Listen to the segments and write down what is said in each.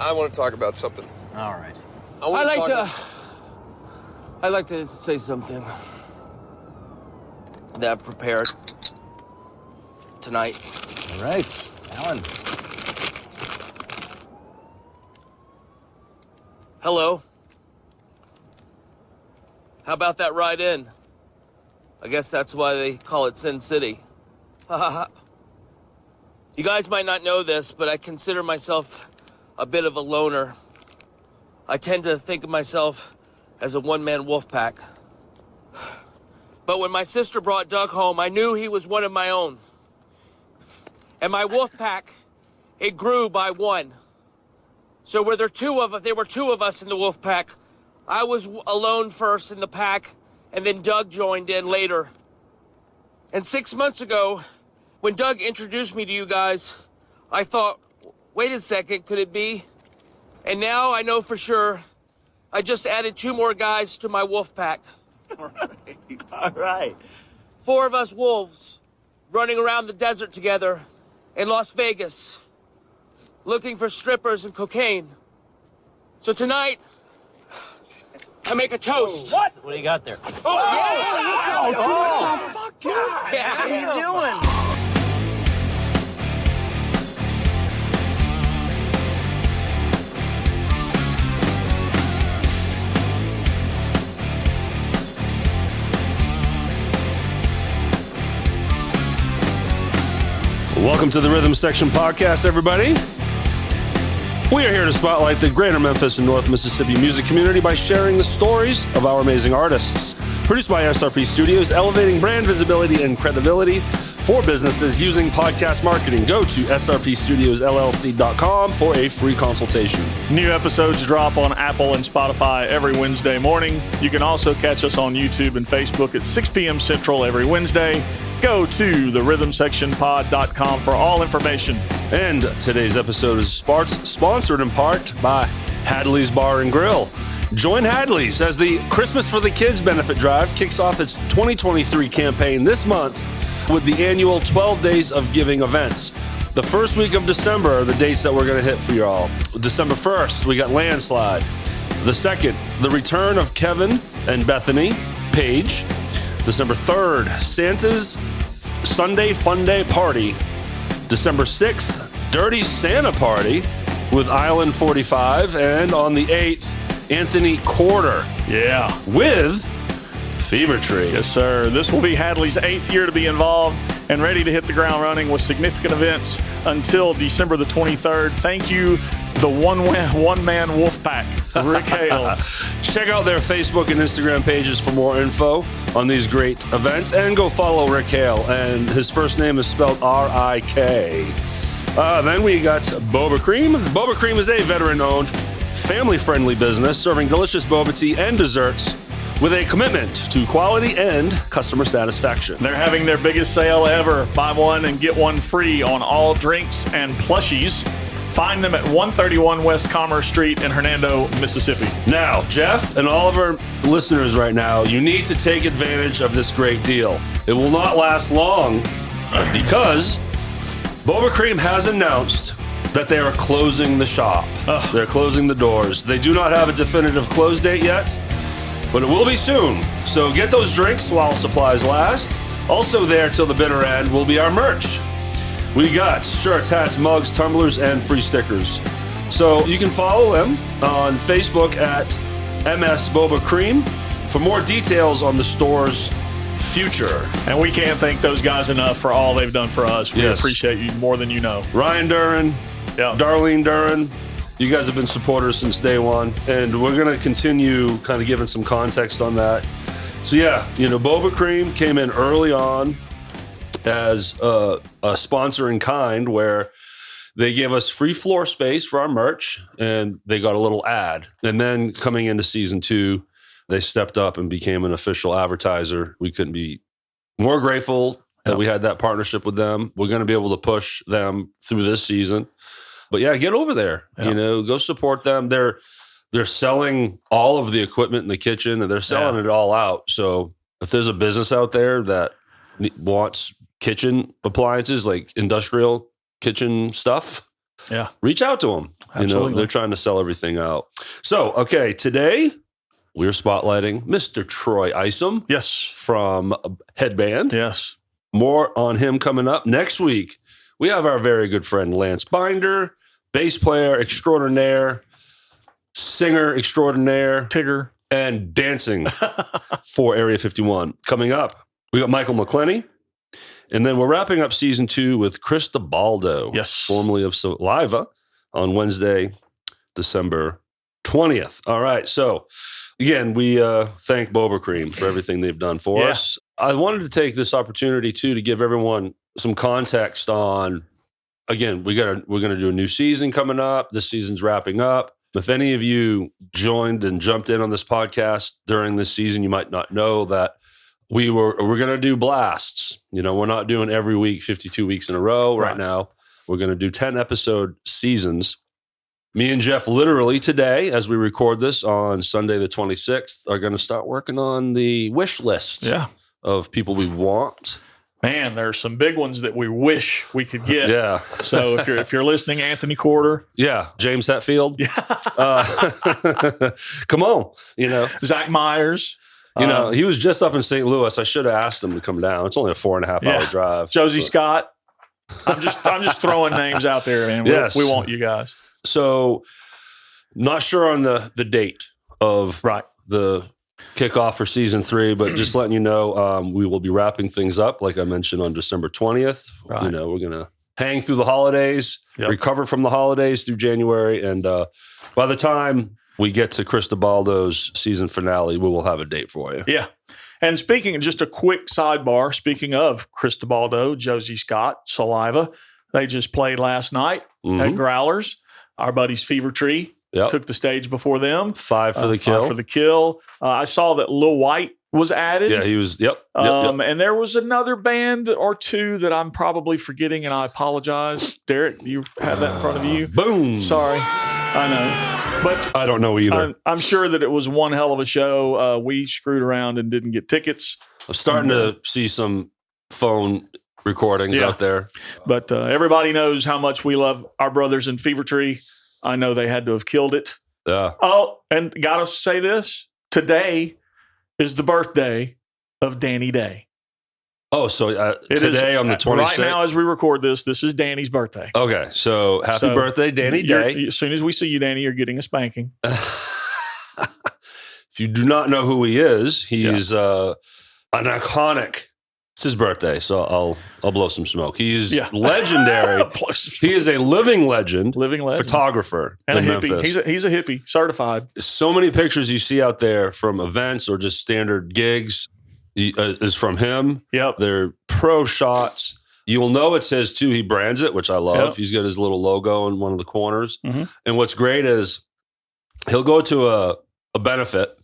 I want to talk about something. All right. I'd like to say something that I've prepared tonight. All right, Alan. Hello. How about that ride in? I guess that's why they call it Sin City. You guys might not know this, but I consider myself a bit of a loner. I tend to think of myself as a one-man wolf pack. But when my sister brought Doug home, I knew he was one of my own. And my wolf pack, it grew by one. So were there were two of us in the wolf pack. I was alone first in the pack, and then Doug joined in later. And 6 months ago, when Doug introduced me to you guys, I thought, wait a second, could it be? And now I know for sure I just added 2 more guys to my wolf pack. All right. 4 of us wolves running around the desert together in Las Vegas, looking for strippers and cocaine. So tonight, I make a toast. What do you got there? Oh, Yeah. What are you doing? Welcome to the Rhythm Section Podcast, everybody. We are here to spotlight the greater Memphis and North Mississippi music community by sharing the stories of our amazing artists. Produced by SRP Studios, elevating brand visibility and credibility for businesses using podcast marketing. Go to srpstudiosllc.com for a free consultation. New episodes drop on Apple and Spotify every Wednesday morning. You can also catch us on YouTube and Facebook at 6 p.m. Central every Wednesday. Go to therhythmsectionpod.com for all information. And today's episode is sponsored in part by Hadley's Bar and Grill. Join Hadley's as the Christmas for the Kids benefit drive kicks off its 2023 campaign this month with the annual 12 Days of Giving events. The first week of December are the dates that we're going to hit for y'all. December 1st, we got Landslide. The 2nd, the return of Kevin and Bethany Page. December 3rd, Santa's Sunday Fun Day Party. December 6th, Dirty Santa Party with Island 45. And on the 8th, Anthony Quarter. Yeah. With Fever Tree. Yes, sir. This will be Hadley's 8th year to be involved and ready to hit the ground running with significant events until December the 23rd. Thank you, the one-man wolf pack, Rick Hale. Check out their Facebook and Instagram pages for more info on these great events, and go follow Rick Hale, and his first name is spelled R-I-K. Then we got Boba Cream. Boba Cream is a veteran-owned, family-friendly business serving delicious boba tea and desserts with a commitment to quality and customer satisfaction. They're having their biggest sale ever. Buy one and get one free on all drinks and plushies. Find them at 131 West Commerce Street in Hernando, Mississippi. Now, Jeff and all of our listeners right now, you need to take advantage of this great deal. It will not last long because Boba Cream has announced that they are closing the shop. They're closing the doors. They do not have a definitive close date yet, but it will be soon. So get those drinks while supplies last. Also there till the bitter end will be our merch. We got shirts, hats, mugs, tumblers, and free stickers. So you can follow them on Facebook at MS Boba Cream for more details on the store's future. And we can't thank those guys enough for all they've done for us. We Yes. appreciate you more than you know. Ryan Duran, Yeah. Darlene Duran, you guys have been supporters since day one, and we're going to continue kind of giving some context on that. So yeah, Boba Cream came in early on as a sponsor in kind, where they gave us free floor space for our merch and they got a little ad. And then coming into season 2, they stepped up and became an official advertiser. We couldn't be more grateful that we had that partnership with them. We're going to be able to push them through this season. But yeah, get over there, go support them. They're selling all of the equipment in the kitchen and they're selling it all out. So if there's a business out there that wants kitchen appliances, like industrial kitchen stuff, reach out to them. Absolutely. They're trying to sell everything out. So, okay, today we're spotlighting Mr. Troy Ison. Yes. From Headband. Yes. More on him coming up. Next week, we have our very good friend Lance Binder, bass player extraordinaire, singer extraordinaire, Tigger, and dancing for Area 51. Coming up, we got Michael McClenny. And then we're wrapping up season 2 with Chris DeBaldo, yes, formerly of Saliva, on Wednesday, December 20th. All right. So, again, we thank Boba Cream for everything they've done for us. I wanted to take this opportunity, too, to give everyone some context on, again, we're going to do a new season coming up. This season's wrapping up. If any of you joined and jumped in on this podcast during this season, you might not know that we're going to do blasts. We're not doing every week, 52 weeks in a row right now. We're going to do 10 episode seasons. Me and Jeff literally today, as we record this on Sunday the 26th, are going to start working on the wish list of people we want. Man, there's some big ones that we wish we could get. Yeah. So if you're listening, Anthony Corder. Yeah. James Hetfield. Come on. Zach Myers. He was just up in St. Louis. I should have asked him to come down. It's only a 4.5 hour drive. Josie Scott. I'm just throwing names out there, man. Yes. We want you guys. So, not sure on the date of the kickoff for season 3, but just letting you know, we will be wrapping things up, like I mentioned, on December 20th. We're going to hang through the holidays, recover from the holidays through January, and by the time we get to Chris DeBaldo's season finale, we will have a date for you. Yeah. And just a quick sidebar, speaking of Chris DeBaldo, Josie Scott, Saliva, they just played last night at Growlers. Our buddies Fever Tree took the stage before them. 5 for the kill. 5 for the kill. I saw that Lil White was added. Yeah, he was, And there was another band or two that I'm probably forgetting, and I apologize. Derek, you have that in front of you? Boom. Sorry. I know. But I don't know either. I'm sure that it was one hell of a show. We screwed around and didn't get tickets. I'm starting to see some phone recordings out there. But everybody knows how much we love our brothers in Fever Tree. I know they had to have killed it. Yeah. Oh, and got to say this. Today is the birthday of Danny Day. Oh, so today on the 26th? Right now as we record this is Danny's birthday. Okay, so happy birthday, Danny Day. As soon as we see you, Danny, you're getting a spanking. If you do not know who he is, he's an iconic. It's his birthday, so I'll blow some smoke. He's legendary. He is a living legend, photographer and in a hippie. Memphis. He's a hippie, certified. So many pictures you see out there from events or just standard gigs is from him. Yep, they're pro shots. You'll know it's his too. He brands it, which I love. Yep. He's got his little logo in one of the corners. Mm-hmm. And what's great is he'll go to a benefit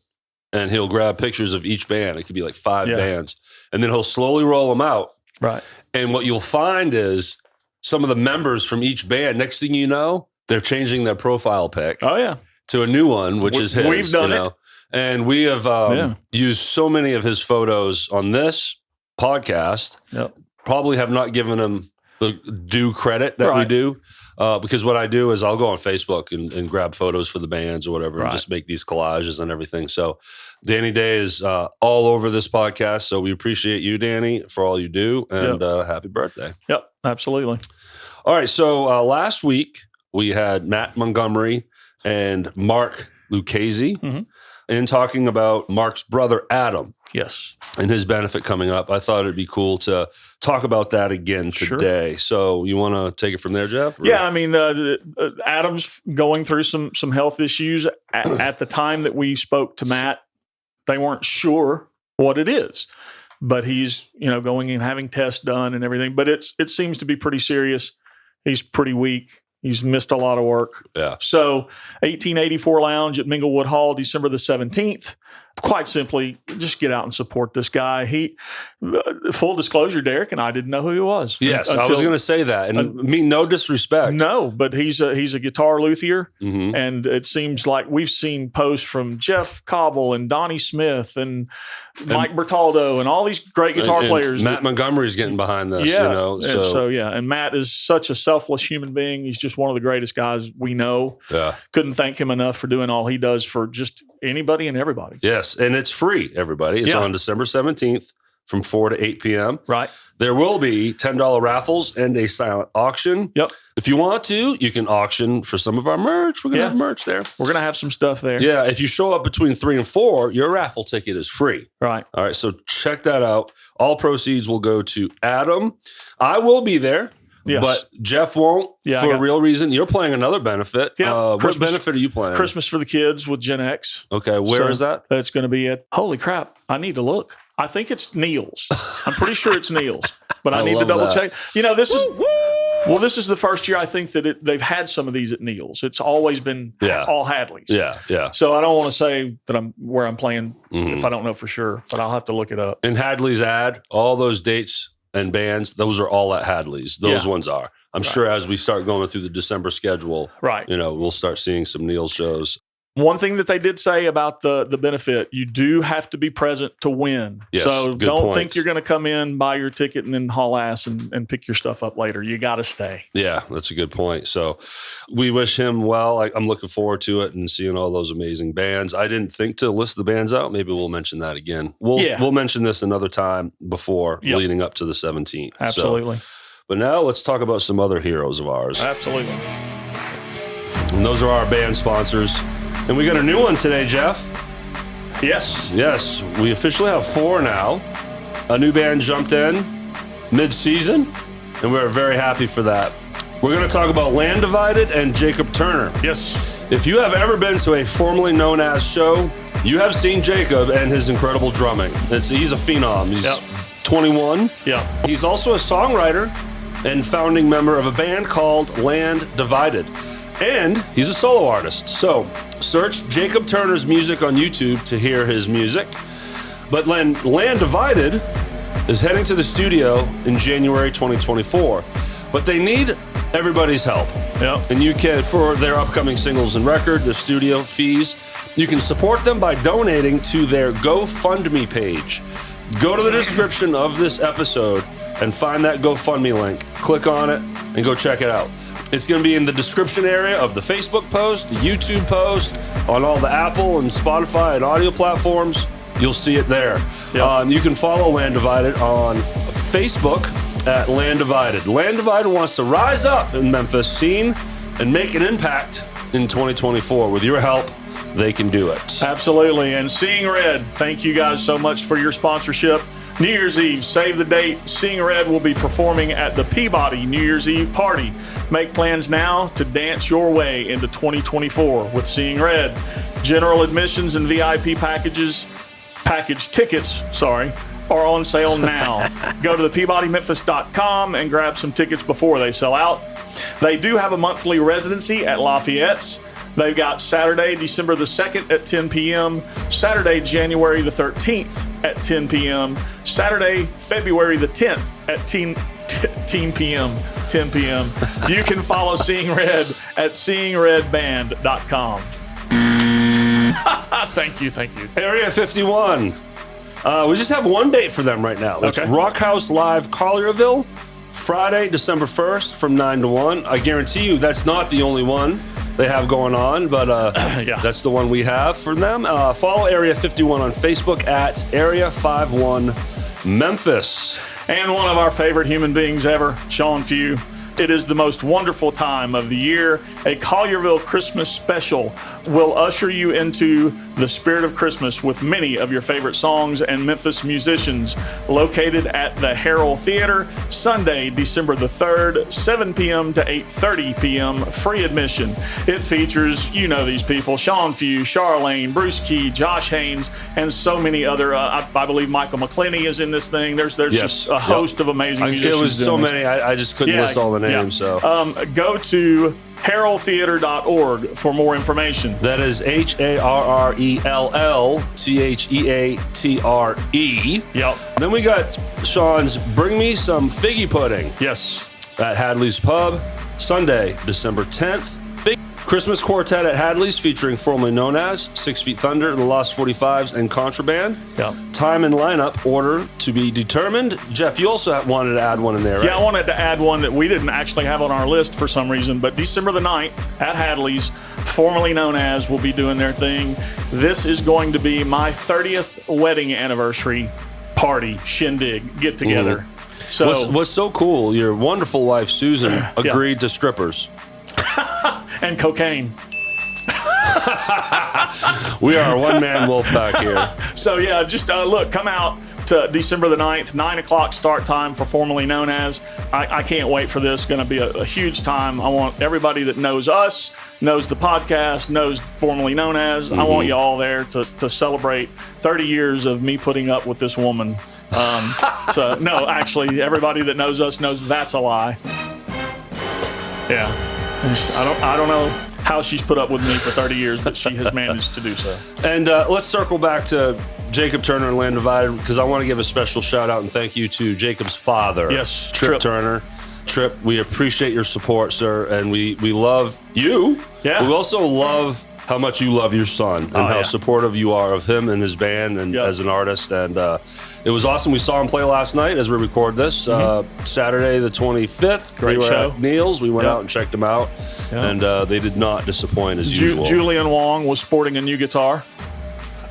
and he'll grab pictures of each band. It could be like 5 bands. And then he'll slowly roll them out. Right. And what you'll find is some of the members from each band, next thing you know, they're changing their profile pic. Oh, yeah. To a new one, which is his. We've done it. And we have used so many of his photos on this podcast. Yep. Probably have not given him the due credit that we do. Because what I do is I'll go on Facebook and grab photos for the bands or whatever and just make these collages and everything. So Danny Day is all over this podcast. So we appreciate you, Danny, for all you do. And happy birthday. Yep, absolutely. All right. So last week we had Matt Montgomery and Mark Lucchesi in talking about Mark's brother, Adam. Yes. And his benefit coming up. I thought it'd be cool to talk about that again today. Sure. So you want to take it from there, Jeff? Or? Yeah, I mean, Adam's going through some health issues. At the time that we spoke to Matt, they weren't sure what it is. But he's, going and having tests done and everything. But it seems to be pretty serious. He's pretty weak. He's missed a lot of work. Yeah. So 1884 Lounge at Minglewood Hall, December the 17th. quite simply, just get out and support this guy. Full disclosure, Derrick and I didn't know who he was. Yes, I was going to say that, and mean no disrespect. No, but he's a guitar luthier, and it seems like we've seen posts from Jeff Cobble and Donnie Smith and Mike Bertaldo and all these great guitar players. Matt Montgomery's getting behind this, And Matt is such a selfless human being. He's just one of the greatest guys we know. Yeah, couldn't thank him enough for doing all he does for just anybody and everybody. Yes, and it's free, everybody. It's on December 17th from 4 to 8 p.m. Right. There will be $10 raffles and a silent auction. Yep. If you want to, you can auction for some of our merch. We're going to have merch there. We're going to have some stuff there. Yeah, if you show up between 3 and 4, your raffle ticket is free. Right. All right, so check that out. All proceeds will go to Adam. I will be there. Yes. But Jeff won't for a real reason. You're playing another benefit. Yeah. What benefit are you playing? Christmas for the Kids with Gen X. Okay, where is that? It's going to be at, holy crap, I need to look. I think it's Neil's. I'm pretty sure it's Neil's, but I need to double check. You know, this is the first year I think that they've had some of these at Neil's. It's always been all Hadleys. Yeah. So I don't want to say that I'm playing if I don't know for sure, but I'll have to look it up. In Hadley's ad, all those dates and bands, those are all at Hadley's. Those ones are. I'm sure as we start going through the December schedule, we'll start seeing some Neil's shows. One thing that they did say about the benefit, you do have to be present to win. Yes, so don't point. think you're going to come in, buy your ticket, and then haul ass and pick your stuff up later. You got to stay. Yeah, that's a good point. So we wish him well. I'm looking forward to it and seeing all those amazing bands. I didn't think to list the bands out. Maybe we'll mention that again. We'll mention this another time before leading up to the 17th. Absolutely. But now let's talk about some other heroes of ours. Absolutely. And those are our band sponsors. And we got a new one today, Jeff. Yes. Yes. We officially have 4 now. A new band jumped in mid-season, and we're very happy for that. We're going to talk about Land Divided and Jacob Turner. Yes. If you have ever been to a formerly known as show, you have seen Jacob and his incredible drumming. He's a phenom. He's 21. Yeah. He's also a songwriter and founding member of a band called Land Divided. And he's a solo artist. So search Jacob Turner's music on YouTube to hear his music. But Land Divided is heading to the studio in January 2024. But they need everybody's help. Yeah. And you can, for their upcoming singles and record, the studio fees, you can support them by donating to their GoFundMe page. Go to the description of this episode and find that GoFundMe link. Click on it and go check it out. It's going to be in the description area of the Facebook post, the YouTube post, on all the Apple and Spotify and audio platforms. You'll see it there. Yep. You can follow Land Divided on Facebook at Land Divided. Land Divided wants to rise up in Memphis scene and make an impact in 2024. With your help, they can do it. Absolutely. And Seeing Red, thank you guys so much for your sponsorship. New Year's Eve, save the date. Seeing Red will be performing at the Peabody New Year's Eve party. Make plans now to dance your way into 2024 with Seeing Red. General admissions and VIP package tickets, are on sale now. Go to thepeabodymemphis.com and grab some tickets before they sell out. They do have a monthly residency at Lafayette's. They've got Saturday, December the 2nd at 10 p.m., Saturday, January the 13th at 10 p.m., Saturday, February the 10th at 10 p.m. You can follow Seeing Red at seeingredband.com. Thank you. Area 51. We just have one date for them right now. It's Rock House Live Collierville, Friday, December 1st from 9 to 1. I guarantee you that's not the only one they have going on, but that's the one we have for them. Follow Area 51 on Facebook at Area 51 Memphis. And one of our favorite human beings ever, Sean Few. It is the most wonderful time of the year. A Collierville Christmas special will usher you into the spirit of Christmas with many of your favorite songs and Memphis musicians. Located at the Herald Theater, Sunday, December the 3rd, 7 p.m. to 8:30 p.m., free admission. It features, these people, Sean Few, Charlene, Bruce Key, Josh Haynes, and so many other, I believe Michael McClenny is in this thing. There's just a host of amazing musicians. It was so many, I just couldn't list all the names. name. So go to heraldtheater.org for more information. that is HARRELLTHEATRE. Yep. Then we got Sean's Bring Me Some Figgy Pudding Yes. at Hadley's Pub, Sunday, December 10th. Big Christmas Quartet at Hadley's featuring formerly known as 6 Feet Thunder, The Lost 45s, and Contraband. Yep. Time and lineup order to be determined. Jeff, you also wanted to add one in there, right? Yeah, I wanted to add one that we didn't actually have on our list for some reason, but December the 9th at Hadley's, formerly known as, will be doing their thing. This is going to be my 30th wedding anniversary party, shindig, get together. So What's so cool, your wonderful wife, Susan, agreed to strippers. and cocaine. We are a one-man wolf back here. So yeah, just look, come out to December the 9th, 9 o'clock start time for formerly known as. I can't wait for this. It's going to be a huge time. I want everybody that knows us, knows the podcast, knows formerly known as. I want you all there to celebrate 30 years of me putting up with this woman. So no, actually, everybody that knows us knows that's a lie. Yeah, I don't know how she's put up with me for 30 years, but she has managed to do so. And let's circle back to Jacob Turner and Land Divided, because I want to give a special shout out and thank you to Jacob's father, Yes, Trip Turner. Trip, we appreciate your support, sir, and we love you. Yeah. We also love how much you love your son and how supportive you are of him and his band and as an artist. And it was awesome. We saw him play last night as we record this, Saturday the 25th. Great we were show. at Neil's. We went out and checked him out, and they did not disappoint as usual. Julian Wong was sporting a new guitar.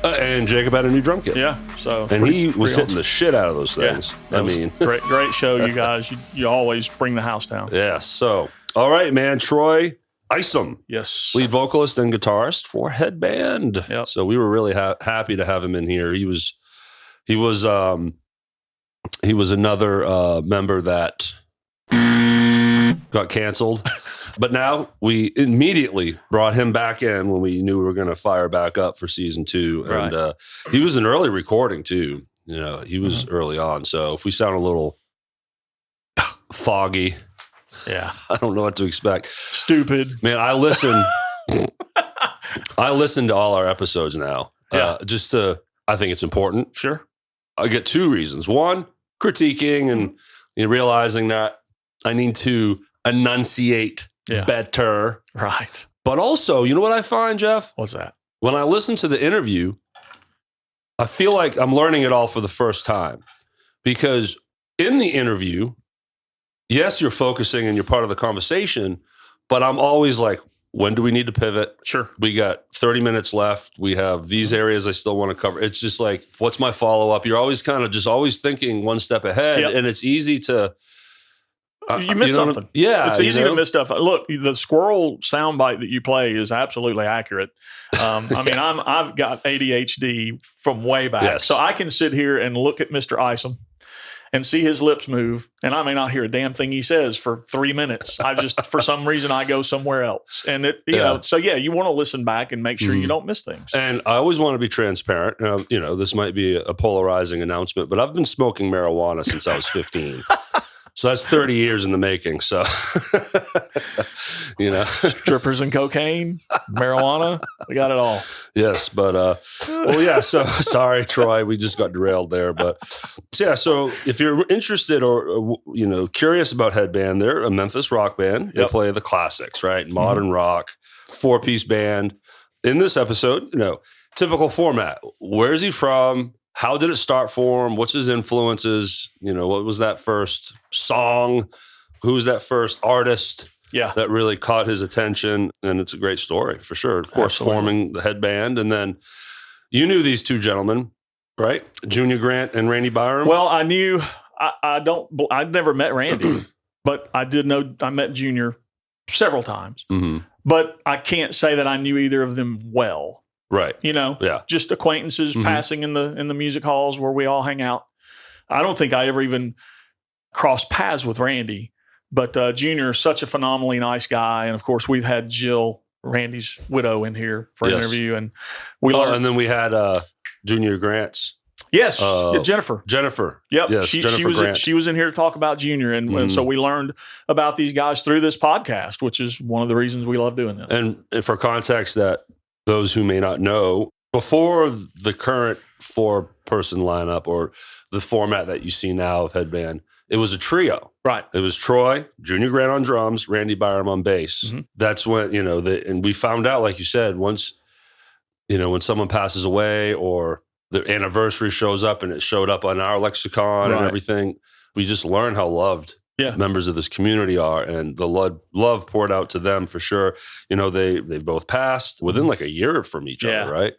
And Jacob had a new drum kit. Yeah, so And he was hitting awesome. the shit out of those things. That was great show, you guys. You always bring the house down. Yes. So, all right, man. Troy Isom, Yes. lead vocalist and guitarist for Headband. Yep. So we were really happy to have him in here. He was another member that got canceled. But now we immediately brought him back in when we knew we were going to fire back up for season 2. Right. And he was an early recording too. You know, he was early on. So if we sound a little foggy, Yeah. I don't know what to expect. Stupid. Man, I listen to all our episodes now. Yeah. I think it's important. Sure. I get 2 reasons. One, critiquing and realizing that I need to enunciate better. Right. But also, you know what I find, Jeff? What's that? When I listen to the interview, I feel like I'm learning it all for the first time. Because in the interview, yes, you're focusing and you're part of the conversation, but I'm always like, when do we need to pivot? Sure. We got 30 minutes left. We have these areas I still want to cover. It's just like, what's my follow-up? You're always kind of just always thinking one step ahead. Yep. And it's easy to... You miss something. Yeah. It's easy to miss stuff. Look, the squirrel soundbite that you play is absolutely accurate. I mean, I've got ADHD from way back. Yes. So I can sit here and look at Mr. Isom and see his lips move, and I may not hear a damn thing he says for 3 minutes. I just, for some reason, I go somewhere else. And you know, so yeah, you want to listen back and make sure you don't miss things. And I always want to be transparent. You know, this might be a polarizing announcement, but I've been smoking marijuana since I was 15. So that's 30 years in the making. So, you know, Strippers and cocaine, marijuana, we got it all. Yes, but well, yeah. So sorry, Troy, we just got derailed there. But yeah, so if you're interested or you know curious about Headband, they're a Memphis rock band. They play the classics, right? Modern rock, 4-piece band. In this episode, you know, typical format. Where's he from? How did it start for him? What's his influences? You know, what was that first song? Who was that first artist? Yeah, that really caught his attention, and it's a great story for sure. Of course, forming the Headband, and then you knew these 2 gentlemen, right? Junior Grant and Randy Byram. Well, I knew I'd never met Randy, but I did know I met Junior several times. Mm-hmm. But I can't say that I knew either of them well. Right. You know, just acquaintances passing in the music halls where we all hang out. I don't think I ever even crossed paths with Randy, but Junior is such a phenomenally nice guy. And of course, we've had Jill, Randy's widow, in here for an interview, and we learned. And then we had Junior Grant's Yes, Jennifer. Jennifer. Yep. Yes, Jennifer Grant. She was in here to talk about Junior, and so we learned about these guys through this podcast, which is one of the reasons we love doing this. And for context, that those who may not know, before the current 4-person lineup or the format that you see now of Headband, it was a trio. Right. It was Troy, Junior Grant on drums, Randy Byram on bass. Mm-hmm. That's when, and we found out, like you said, once, when someone passes away or the anniversary shows up and it showed up on our lexicon and everything, we just learn how loved members of this community are, and the love poured out to them for sure. They both passed within like a year from each other, right?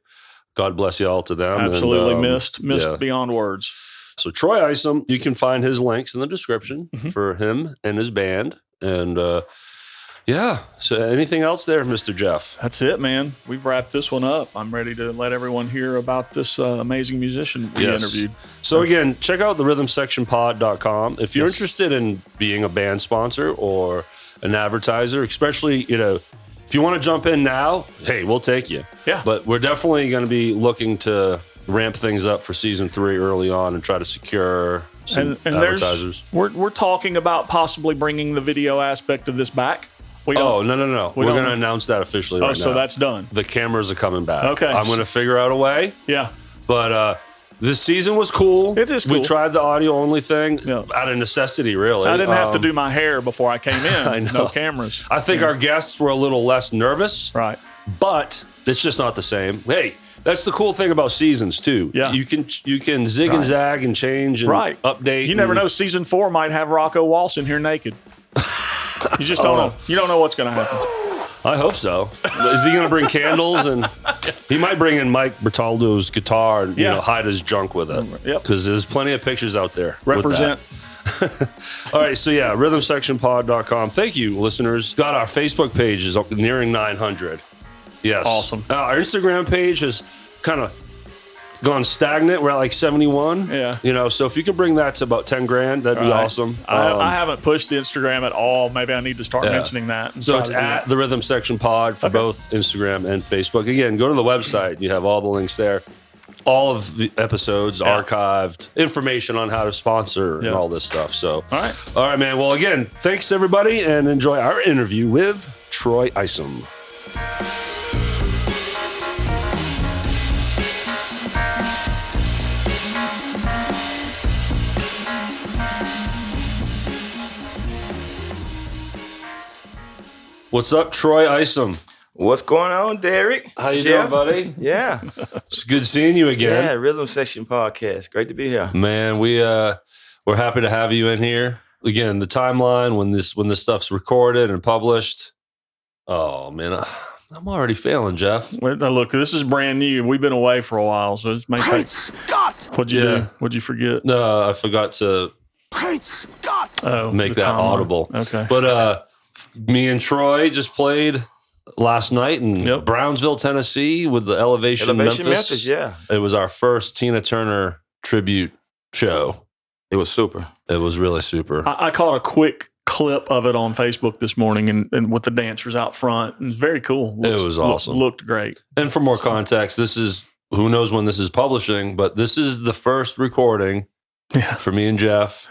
God bless you all to them. Absolutely missed beyond words. So Troy Ison, you can find his links in the description for him and his band. And so anything else there, Mr. Jeff? That's it, man. We've wrapped this one up. I'm ready to let everyone hear about this amazing musician we interviewed. So again, check out the rhythmsectionpod.com. If you're interested in being a band sponsor or an advertiser, especially, if you want to jump in now, hey, we'll take you. Yeah. But we're definitely going to be looking to ramp things up for season 3 early on and try to secure some advertisers. We're talking about possibly bringing the video aspect of this back. No. We're going to announce that officially right now. So that's done. The cameras are coming back. Okay. I'm going to figure out a way. Yeah. But this season was cool. It is cool. We tried the audio only thing out of necessity, really. I didn't have to do my hair before I came in. I know. No cameras. I think our guests were a little less nervous. Right. But it's just not the same. Hey, that's the cool thing about seasons too. Yeah. You can zig and zag and change and update. You never know. Season 4 might have Rocco Walsh in here naked. You just don't know. You don't know what's going to happen. I hope so. Is he going to bring candles? And he might bring in Mike Bertaldo's guitar and hide his junk with it. Yep. Because there's plenty of pictures out there. Represent. All right, so rhythmsectionpod.com. Thank you, listeners. Got our Facebook page is nearing 900. Yes. Awesome. Our Instagram page has kind of gone stagnant. We're at like 71. Yeah. So if you could bring that to about 10 grand, that'd be awesome. I haven't pushed the Instagram at all. Maybe I need to start mentioning that. So it's at the Rhythm Section Pod for both Instagram and Facebook. Again, go to the website. You have all the links there. All of the episodes archived, information on how to sponsor and all this stuff. So, all right, man. Well, again, thanks everybody, and enjoy our interview with Troy Ison. What's up, Troy Ison? What's going on, Derrick? How you doing, buddy? Yeah. It's good seeing you again. Yeah, Rhythm Section Podcast. Great to be here. Man, we're happy to have you in here. Again, the timeline when this stuff's recorded and published. Oh man, I'm already failing, Jeff. Look, this is brand new. We've been away for a while, so this may take. Scott! What'd you do? What'd you forget? No, I forgot to make that audible. Okay. But me and Troy just played last night in Brownsville, Tennessee with the Elevation Memphis. Yeah. It was our first Tina Turner tribute show. It was super. It was really super. I caught a quick clip of it on Facebook this morning and with the dancers out front. It was very cool. It was awesome. Looked great. And for more context, this is, who knows when this is publishing, but this is the first recording for me and Jeff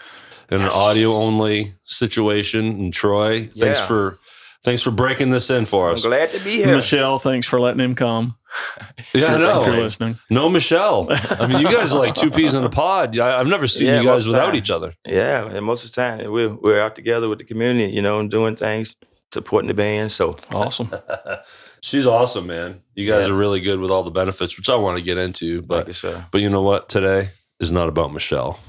in an audio only situation. And Troy, thanks for breaking this in for us. I'm glad to be here. Michelle, thanks for letting him come. Yeah, I know. If you're listening. No Michelle. I mean, you guys are like two peas in a pod. I've never seen you guys without each other. Yeah, and most of the time we're out together with the community, and doing things, supporting the band. So awesome. She's awesome, man. You guys are really good with all the benefits, which I want to get into. But thank you, sir. But you know what? Today is not about Michelle.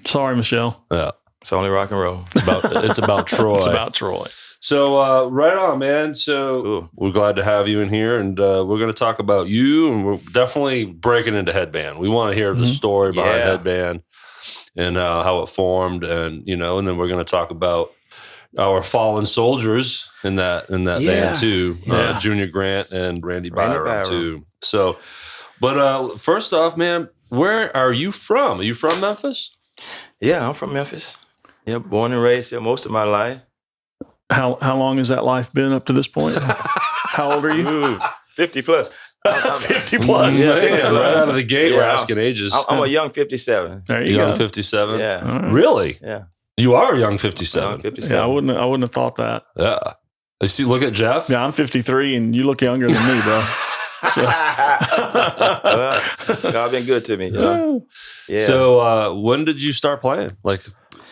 Sorry, Michelle. Yeah. It's only rock and roll. It's about Troy. It's about Troy. So right on, man. So we're glad to have you in here, and we're going to talk about you, and we're definitely breaking into Headband. We want to hear the story behind Headband and how it formed, and and then we're going to talk about our fallen soldiers in that band too. Junior Grant and Randy Byram too. So, but first off, man, where are you from? Are you from Memphis? Yeah, I'm from Memphis. Yeah, born and raised here most of my life. How long has that life been up to this point? How old are you? 50 plus. I'm 50 plus. Yeah. Man, right out of the gate, we're asking ages. I'm a young 57. There you Young go. 57? Yeah. All right. Really? Yeah. You are a young 57. Young 57. Yeah, I wouldn't have thought that. Yeah. I see. Look at Jeff. Yeah, I'm 53, and you look younger than me, bro. Well, God been good to me. You know? Yeah. So when did you start playing? Like,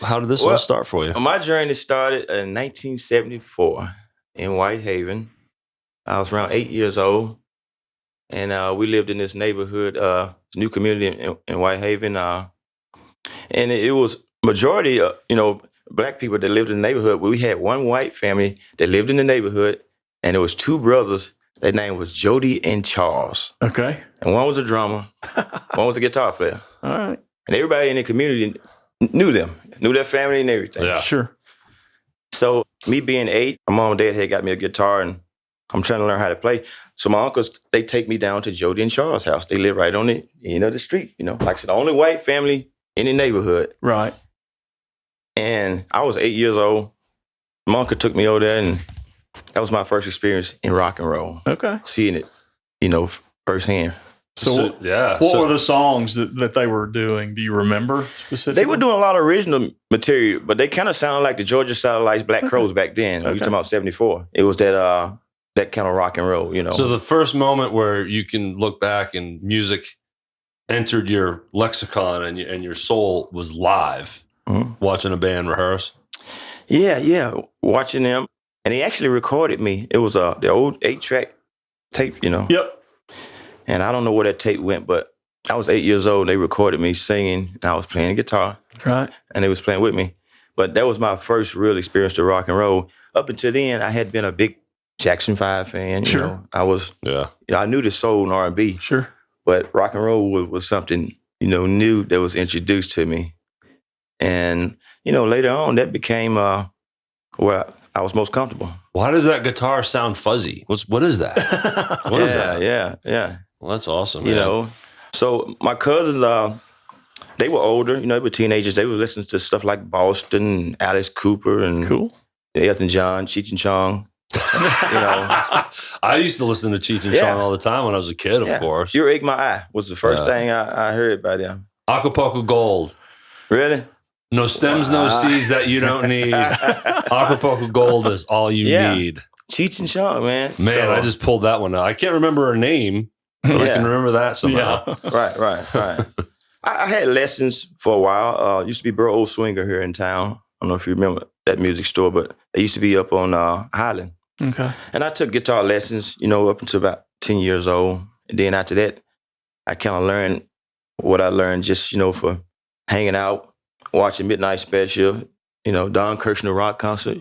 how did this all start for you? My journey started in 1974 in Whitehaven. I was around 8 years old, and we lived in this neighborhood, new community in Whitehaven, and it was majority, black people that lived in the neighborhood. We had one white family that lived in the neighborhood, and there was two brothers. Their name was Jody and Charles. Okay. And one was a drummer, one was a guitar player. All right. And everybody in the community knew them, knew their family and everything. Yeah. Sure. So me being 8, my mom and dad had got me a guitar, and I'm trying to learn how to play. So my uncles, they take me down to Jody and Charles' house. They live right on the end of the street. Like I said, the only white family in the neighborhood. Right. And I was 8 years old. My uncle took me over there, and that was my first experience in rock and roll. Okay. Seeing it, firsthand. So what were the songs that they were doing? Do you remember specifically? They were doing a lot of original material, but they kind of sounded like the Georgia Satellites, Black Crowes back then. We were talking about 74. It was that kind of rock and roll, So the first moment where you can look back and music entered your lexicon and your soul was live, watching a band rehearse. Yeah, watching them. And they actually recorded me. It was the old 8-track tape, Yep. And I don't know where that tape went, but I was 8 years old. They recorded me singing, and I was playing guitar. Right. And they was playing with me. But that was my first real experience to rock and roll. Up until then, I had been a big Jackson 5 fan. Sure. I was, I knew the soul and R&B. Sure. But rock and roll was something, new that was introduced to me. And, later on, that became where I was most comfortable. Why does that guitar sound fuzzy? What is that? What is that? Yeah. Well, that's awesome, man. So my cousins, they were older, they were teenagers. They were listening to stuff like Boston, Alice Cooper, and cool. Elton John, Cheech and Chong. I used to listen to Cheech and Chong all the time when I was a kid, of course. Your Egg My Eye was the first thing I heard by them. Acapulco Gold. Really? No stems, no seeds that you don't need. Acapulco Gold is all you need. Cheech and Chong, man. Man, I just pulled that one out. I can't remember her name, but I can remember that somehow. Yeah. Right. I had lessons for a while. Used to be Burl Old Swinger here in town. I don't know if you remember that music store, but they used to be up on Highland. Okay. And I took guitar lessons, up until about 10 years old. And then after that, I kind of learned what I learned just, for hanging out, watching Midnight Special, Don Kirshner rock concert.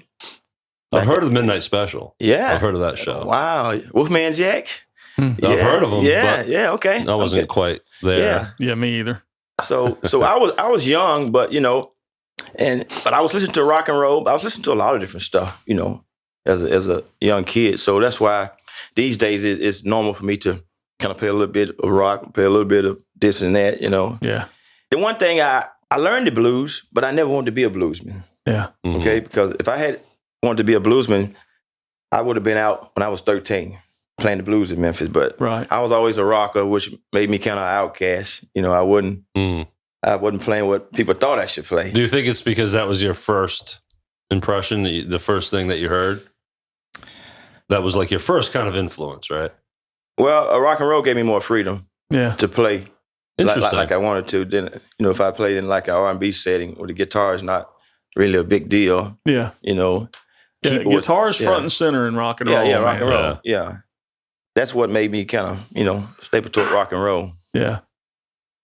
I've heard of the Midnight Special. Yeah. I've heard of that show. Wow. Wolfman Jack? I've heard of them. Yeah, okay. I wasn't quite there. Yeah, me either. So I was young, but but I was listening to rock and roll. I was listening to a lot of different stuff, as a young kid. So that's why these days it's normal for me to kind of play a little bit of rock, play a little bit of this and that, Yeah. The one thing I learned the blues, but I never wanted to be a bluesman. Yeah. Mm-hmm. Okay, because if I had wanted to be a bluesman, I would have been out when I was 13 playing the blues in Memphis. But I was always a rocker, which made me kind of outcast. I wasn't playing what people thought I should play. Do you think it's because that was your first impression, the first thing that you heard? That was like your first kind of influence, right? Well, rock and roll gave me more freedom to play like I wanted to. Then, if I played in like an R&B setting where the guitar is not really a big deal. Yeah. Guitar is front and center in rock and roll. Yeah, rock and roll. Yeah. That's what made me kind of, stay toward rock and roll. Yeah.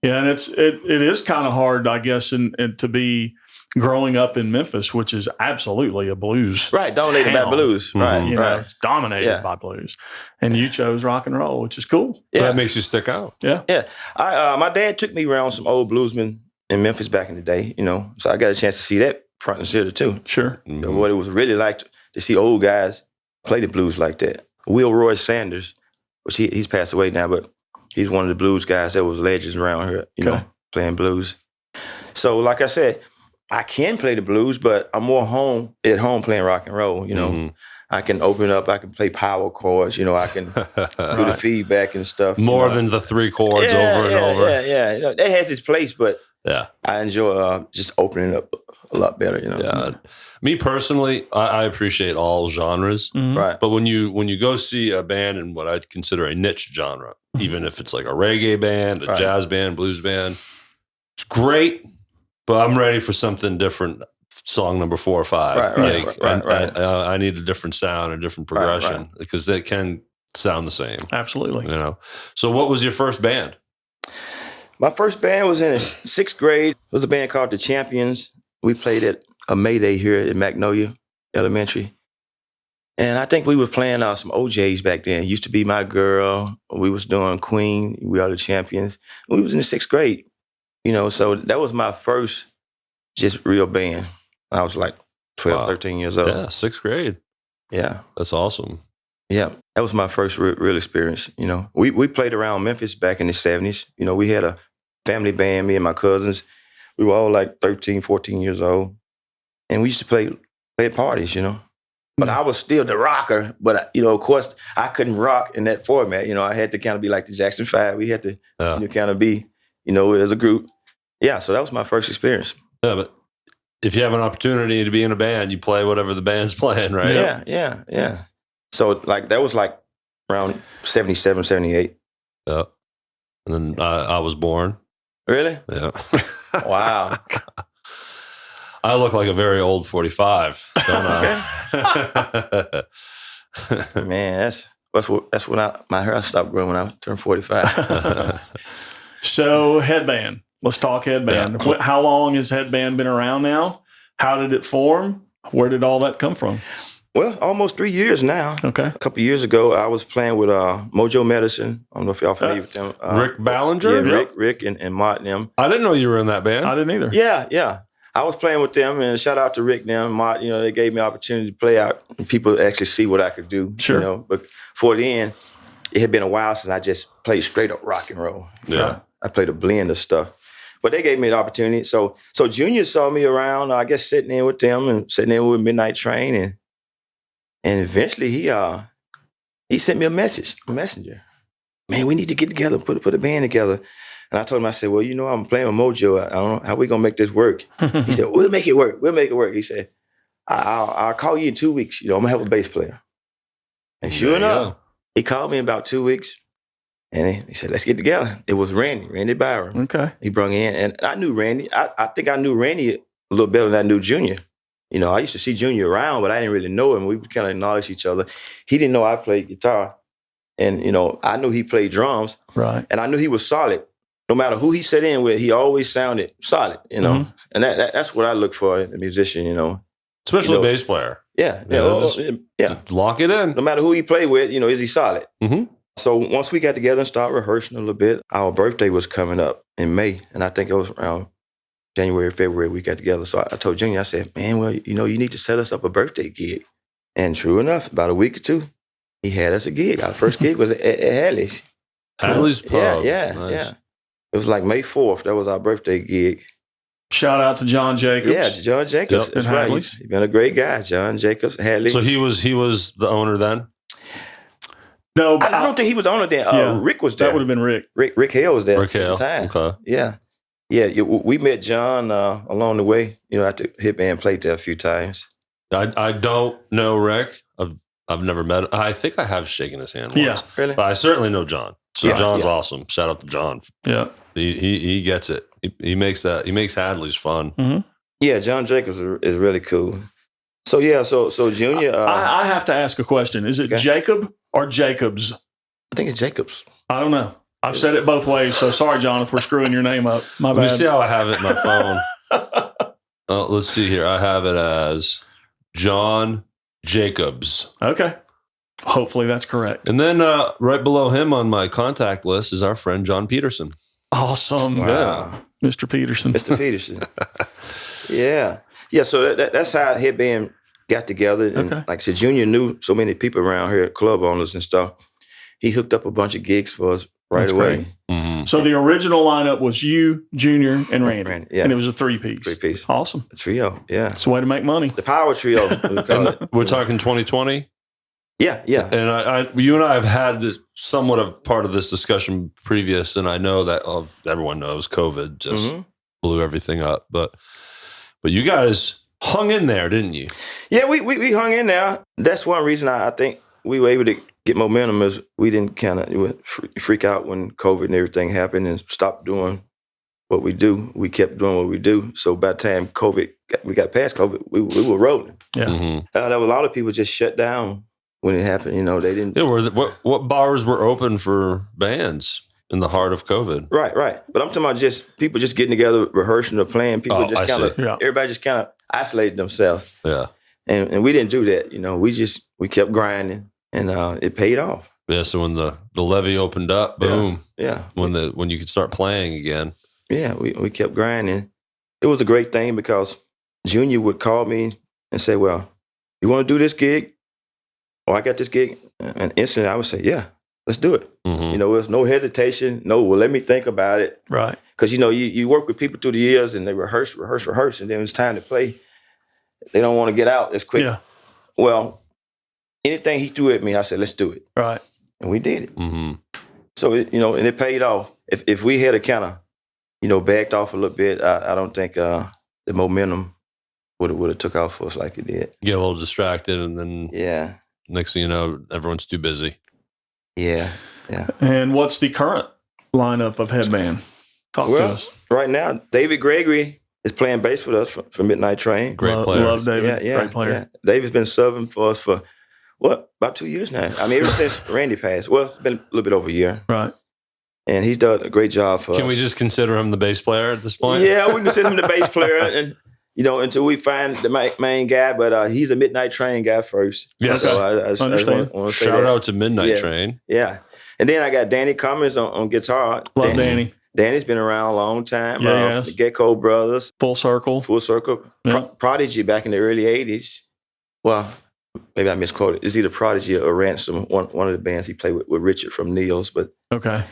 Yeah, and it is kind of hard, I guess, and to be growing up in Memphis, which is absolutely a blues. Right, dominated by blues. Mm-hmm. Right, it's dominated by blues. And you chose rock and roll, which is cool. Yeah. That makes you stick out. Yeah. Yeah. My dad took me around some old bluesmen in Memphis back in the day, so I got a chance to see that front and center too. Sure. Mm-hmm. What it was really like to see old guys play the blues like that. Will Roy Sanders, which he's passed away now, but he's one of the blues guys that was legends around here, playing blues. So like I said, I can play the blues, but I'm more at home playing rock and roll, I can open up. I can play power chords. I can do the feedback and stuff. More than the 3 chords over and over. Yeah. That has its place, but I enjoy just opening up a lot better. Yeah. Me personally, I appreciate all genres. Right. But when you go see a band in what I'd consider a niche genre, even if it's like a reggae band, a jazz band, blues band, it's great. But I'm ready for something different. Song number 4 or 5. Right. I need a different sound, a different progression because they can sound the same. Absolutely. So what was your first band? My first band was in 6th grade. It was a band called The Champions. We played at a May Day here at Magnolia Elementary. And I think we were playing some OJs back then. Used to Be My Girl. We was doing Queen. We Are the Champions. We was in the 6th grade. So that was my first just real band. I was like 12, 13 years old. Yeah, 6th grade. Yeah. That's awesome. Yeah, that was my first real experience. We played around Memphis back in the 70s. We had a family band, me and my cousins. We were all like 13, 14 years old. And we used to play at parties, But I was still the rocker. But, of course, I couldn't rock in that format. I had to kind of be like the Jackson 5. We had to kind of be, as a group. Yeah, so that was my first experience. Yeah, but if you have an opportunity to be in a band, you play whatever the band's playing, right? Yeah. So that was like around 77, 78. Yeah. And then I was born. Really? Yeah. Wow. I look like a very old 45, don't I? Man, that's when my hair stopped growing when I turned 45. So Headband. Let's talk Headband. Yeah. How long has Headband been around now? How did it form? Where did all that come from? Well, almost 3 years now. Okay. A couple of years ago, I was playing with Mojo Medicine. I don't know if y'all familiar with them. Rick Ballinger? Yeah, Rick and Mott and them. I didn't know you were in that band. I didn't either. Yeah. I was playing with them, and shout out to Rick and them. Mott, they gave me an opportunity to play out and people actually see what I could do. Sure. But for then, it had been a while since I just played straight up rock and roll. Yeah. I played a blend of stuff. But they gave me an opportunity. So Junior saw me around, I guess, sitting in with them and sitting in with Midnight Train. And eventually he sent me a messenger. Man, we need to get together, put a band together. And I told him, I said, well, I'm playing with Mojo. I don't know how we going to make this work. He said, we'll make it work. He said, I'll call you in 2 weeks. I'm going to have a bass player. And sure enough, he called me in about 2 weeks. And he said, let's get together. It was Randy Byron. Okay. He brung in, and I knew Randy. I think I knew Randy a little better than I knew Junior. I used to see Junior around, but I didn't really know him. We would kind of acknowledge each other. He didn't know I played guitar. And, I knew he played drums. Right. And I knew he was solid. No matter who he sat in with, he always sounded solid, And that's what I look for in a musician, Especially a bass player. Yeah. Just lock it in. No matter who he played with, is he solid? Mm-hmm. So once we got together and started rehearsing a little bit, our birthday was coming up in May. And I think it was around January, February, we got together. So I told Junior, I said, man, well, you need to set us up a birthday gig. And true enough, about a week or two, he had us a gig. Our first gig was at Hadley's. Hadley's Pub. Yeah. It was like May 4th. That was our birthday gig. Shout out to John Jacobs. Yeah, to John Jacobs. Yep. That's right. He's been a great guy, John Jacobs, Hadley. So he was the owner then? No, I don't think he was the owner then. Rick was there. That would have been Rick. Rick Hale was there Rick Hale. at the time. Okay. Yeah. We met John along the way. After Headband played there a few times. I don't know Rick. I've never met him. I think I have shaken his hand once. Yeah. Really? But I certainly know John. So John's awesome. Shout out to John. Yeah. He gets it. He makes Hadley's fun. Mm-hmm. Yeah, John Jacobs is really cool. So Junior. I have to ask a question. Is it Jacob or Jacobs? I think it's Jacobs. I don't know. I've said it both ways. So sorry, John, if we're screwing your name up. My bad. Let me see how I have it in my phone. Let's see here. I have it as John Jacobs. Okay. Hopefully that's correct. And then right below him on my contact list is our friend John Peterson. Awesome. Wow. Yeah. Mr. Peterson. Yeah. So that's how Headband got together. And like I said, Junior knew so many people around here, club owners and stuff. He hooked up a bunch of gigs for us right away. Mm-hmm. So the original lineup was you, Junior, and Randy. Yeah. And it was a three-piece. Three-piece. Awesome. A trio, yeah. It's a way to make money. The power trio. We're talking 2020? Yeah, yeah. And you and I have had this somewhat of part of this discussion previous, and I know that everyone knows COVID just blew everything up, but you guys hung in there, didn't you? Yeah, we hung in there. That's one reason I think we were able to get momentum is we didn't kind of freak out when COVID and everything happened and stop doing what we do. We kept doing what we do. So by the time we got past COVID, we were rolling. Yeah. Mm-hmm. There were a lot of people just shut down when it happened. You know, they didn't. Yeah, what bars were open for bands in the heart of COVID? Right. But I'm talking about just people just getting together, rehearsing or playing. People just kind of, everybody just kind of isolated themselves. Yeah. And we didn't do that. You know, we kept grinding and it paid off. Yeah. So when the levee opened up, boom. Yeah. When you could start playing again. Yeah, we kept grinding. It was a great thing because Junior would call me and say, well, you want to do this gig? Oh, I got this gig. And instantly I would say, yeah, let's do it. Mm-hmm. You know, there's no hesitation. No, well, let me think about it. Right. Because, you know, you work with people through the years and they rehearse. And then when it's time to play, they don't want to get out as quick. Yeah. Well, anything he threw at me, I said, let's do it. Right. And we did it. Mm-hmm. So, and it paid off. If we had a kind of, backed off a little bit, I don't think the momentum would have took off for us like it did. Get a little distracted, and then next thing you know, everyone's too busy. Yeah. And what's the current lineup of Headband? Talk to us. Right now, David Gregory is playing bass with us for Midnight Train. Great player. Love David. Yeah, Great player. Yeah. David's been subbing for us for, about 2 years now. I mean, ever since Randy passed. Well, it's been a little bit over a year. Right. And he's done a great job for us. Can we just consider him the bass player at this point? Yeah, we can consider him the bass player, and until we find the main guy. But he's a Midnight Train guy first. Yes, so I understand. want to say Shout that. out to Midnight Train. Yeah, and then I got Danny Cummins on guitar. Love Danny. Danny's been around a long time. Yeah, yes. The Gecko Brothers, Full Circle. Yeah. Prodigy back in the early '80s. Well, maybe I misquoted. It's either Prodigy or Ransom. One of the bands he played with Richard from Neil's, but okay.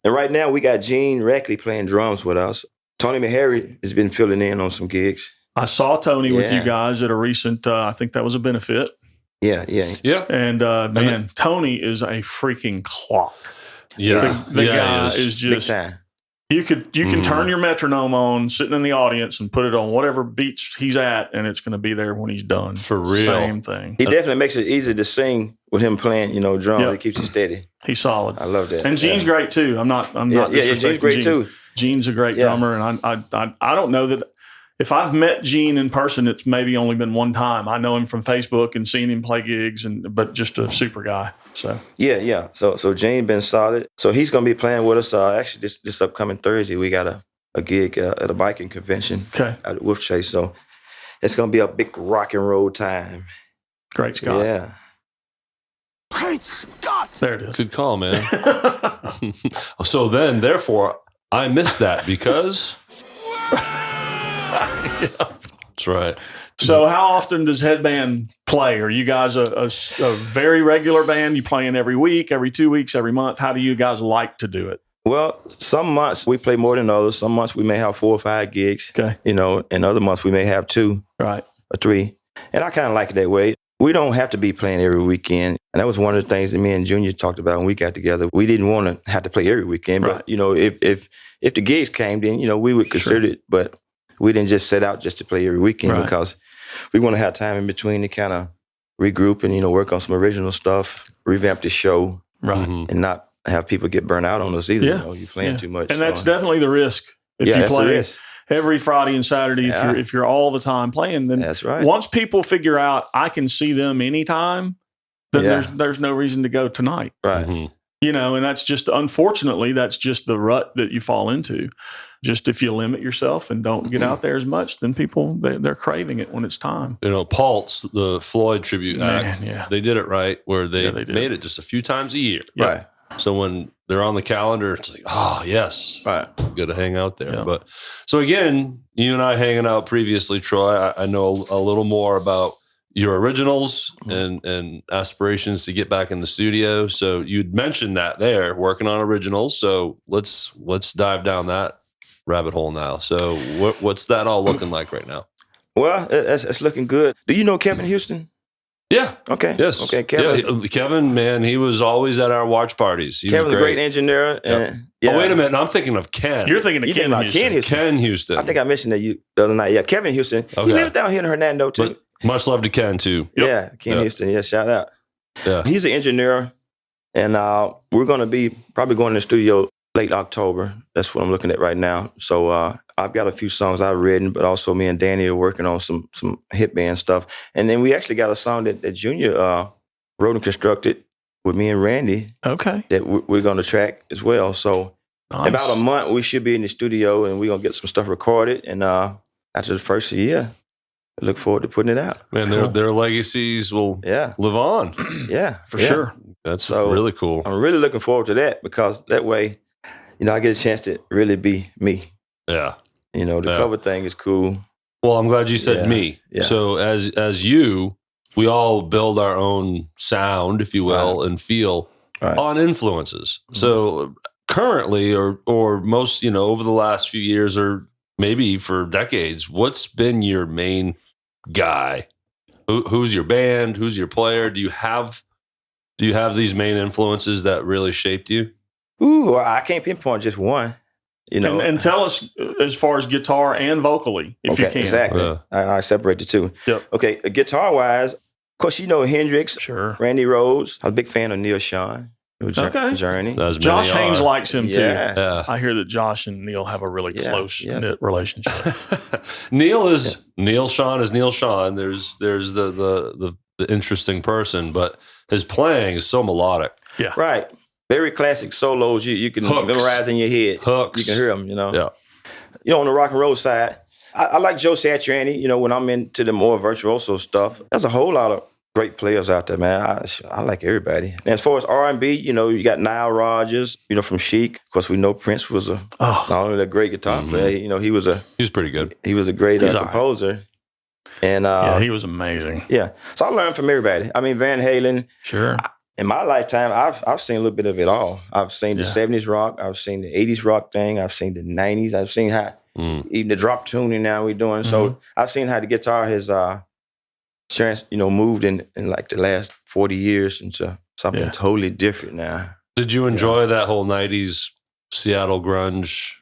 And right now, we got Gene Reckley playing drums with us. Tony Meharry has been filling in on some gigs. I saw Tony with you guys at a recent, I think that was a benefit. Yeah. And man, Tony is a freaking clock. Yeah. The guy is just... Big time. You can turn your metronome on, sitting in the audience, and put it on whatever beats he's at, and it's going to be there when he's done. For real. Same thing. He definitely makes it easy to sing with him playing, drums. Yep. It keeps you steady. He's solid. I love that. And Gene's great too. I'm not Gene's great too. Gene's a great drummer, and I don't know that if I've met Gene in person, it's maybe only been one time. I know him from Facebook and seen him play gigs, but just a super guy. So yeah. So Gene been solid. So he's gonna be playing with us. Actually, this upcoming Thursday, we got a gig at a biking convention. Okay. At Wolf Chase. So it's gonna be a big rock and roll time. Great Scott. Yeah. Great Scott. There it is. Good call, man. So then, therefore, I missed that because. That's right. So how often does Headband play? Are you guys a very regular band? You playing every week, every 2 weeks, every month? How do you guys like to do it? Well, some months we play more than others. Some months we may have 4 or 5 gigs. Okay. And other months we may have 2 right. or 3. And I kind of like it that way. We don't have to be playing every weekend. And that was one of the things that me and Junior talked about when we got together. We didn't want to have to play every weekend. Right. But, if the gigs came, then, we would consider it. But we didn't just set out just to play every weekend because we want to have time in between to kind of regroup and, work on some original stuff, revamp the show, and not have people get burnt out on us either. Yeah. You're playing too much. And that's definitely the risk. If you that's play the risk. Every Friday and Saturday, if you're all the time playing, then that's right. Once people figure out I can see them anytime, then there's no reason to go tonight. Right. Mm-hmm. And that's just, unfortunately, that's just the rut that you fall into. Just if you limit yourself and don't get out there as much, then people, they're craving it when it's time. Pulse, the Floyd tribute act, they did it right where they made it just a few times a year. Yeah. Right. So when they're on the calendar, it's like, oh, yes, good to hang out there. Yeah. But so again, you and I hanging out previously, Troy, I know a little more about your originals and aspirations to get back in the studio. So you'd mentioned that there, working on originals. So let's dive down that rabbit hole now. So what's that all looking like right now? Well, it's looking good. Do you know Kevin Houston? Yeah. Okay. Yes. Okay. Kevin. Yeah, Kevin, man, he was always at our watch parties. Kevin's a great engineer. And, Oh, wait a minute. I'm thinking of Ken. You're thinking of Ken Houston. Ken Houston. I think I mentioned that the other night. Yeah, Kevin Houston. Okay. He lives down here in Hernando, too. But much love to Ken, too. Yeah, Ken Houston. Yeah, shout out. Yeah. He's an engineer, and we're going to be probably going to the studio late October. That's what I'm looking at right now. So I've got a few songs I've written, but also me and Danny are working on some Headband stuff. And then we actually got a song that Junior wrote and constructed with me and Randy. Okay. That we're going to track as well. So Nice. about a month, we should be in the studio, and we're going to get some stuff recorded. And after the first year, I look forward to putting it out. Man, their legacies will live on. Yeah, for sure. That's really cool. I'm really looking forward to that because that way, I get a chance to really be me. Yeah. The cover thing is cool. Well, I'm glad you said me. Yeah. So as you, we all build our own sound, if you will, and feel on influences. Mm-hmm. So currently, or most, over the last few years, or maybe for decades, what's been your main guy? Who's your band? Who's your player? Do you have these main influences that really shaped you? Ooh, I can't pinpoint just one. And tell us as far as guitar and vocally, if you can. Exactly. I separate the two. Yep. Okay, guitar-wise, of course, Hendrix, sure. Randy Rhoads. I'm a big fan of Neil Sean. Journey. Josh Haynes likes him too. Yeah. I hear that Josh and Neil have a really close knit relationship. Neil Sean is Neil Sean. There's the interesting person, but his playing is so melodic. Yeah. Right. Very classic solos you can memorize in your head. Hooks. You can hear them, Yeah. On the rock and roll side, I like Joe Satriani, when I'm into the more virtuoso stuff. There's a whole lot of great players out there, man. I like everybody. And as far as R&B, you got Nile Rodgers, from Chic. Of course, we know Prince was not only a great guitar player, he was pretty good. He was a great composer. And he was amazing. Yeah. So I learned from everybody. I mean, Van Halen. Sure. In my lifetime, I've seen a little bit of it all. I've seen the 70s rock. I've seen the 80s rock thing. I've seen the 90s. I've seen how even the drop tuning now we're doing. So I've seen how the guitar has moved in like the last 40 years into something totally different now. Did you enjoy that whole 90s Seattle grunge?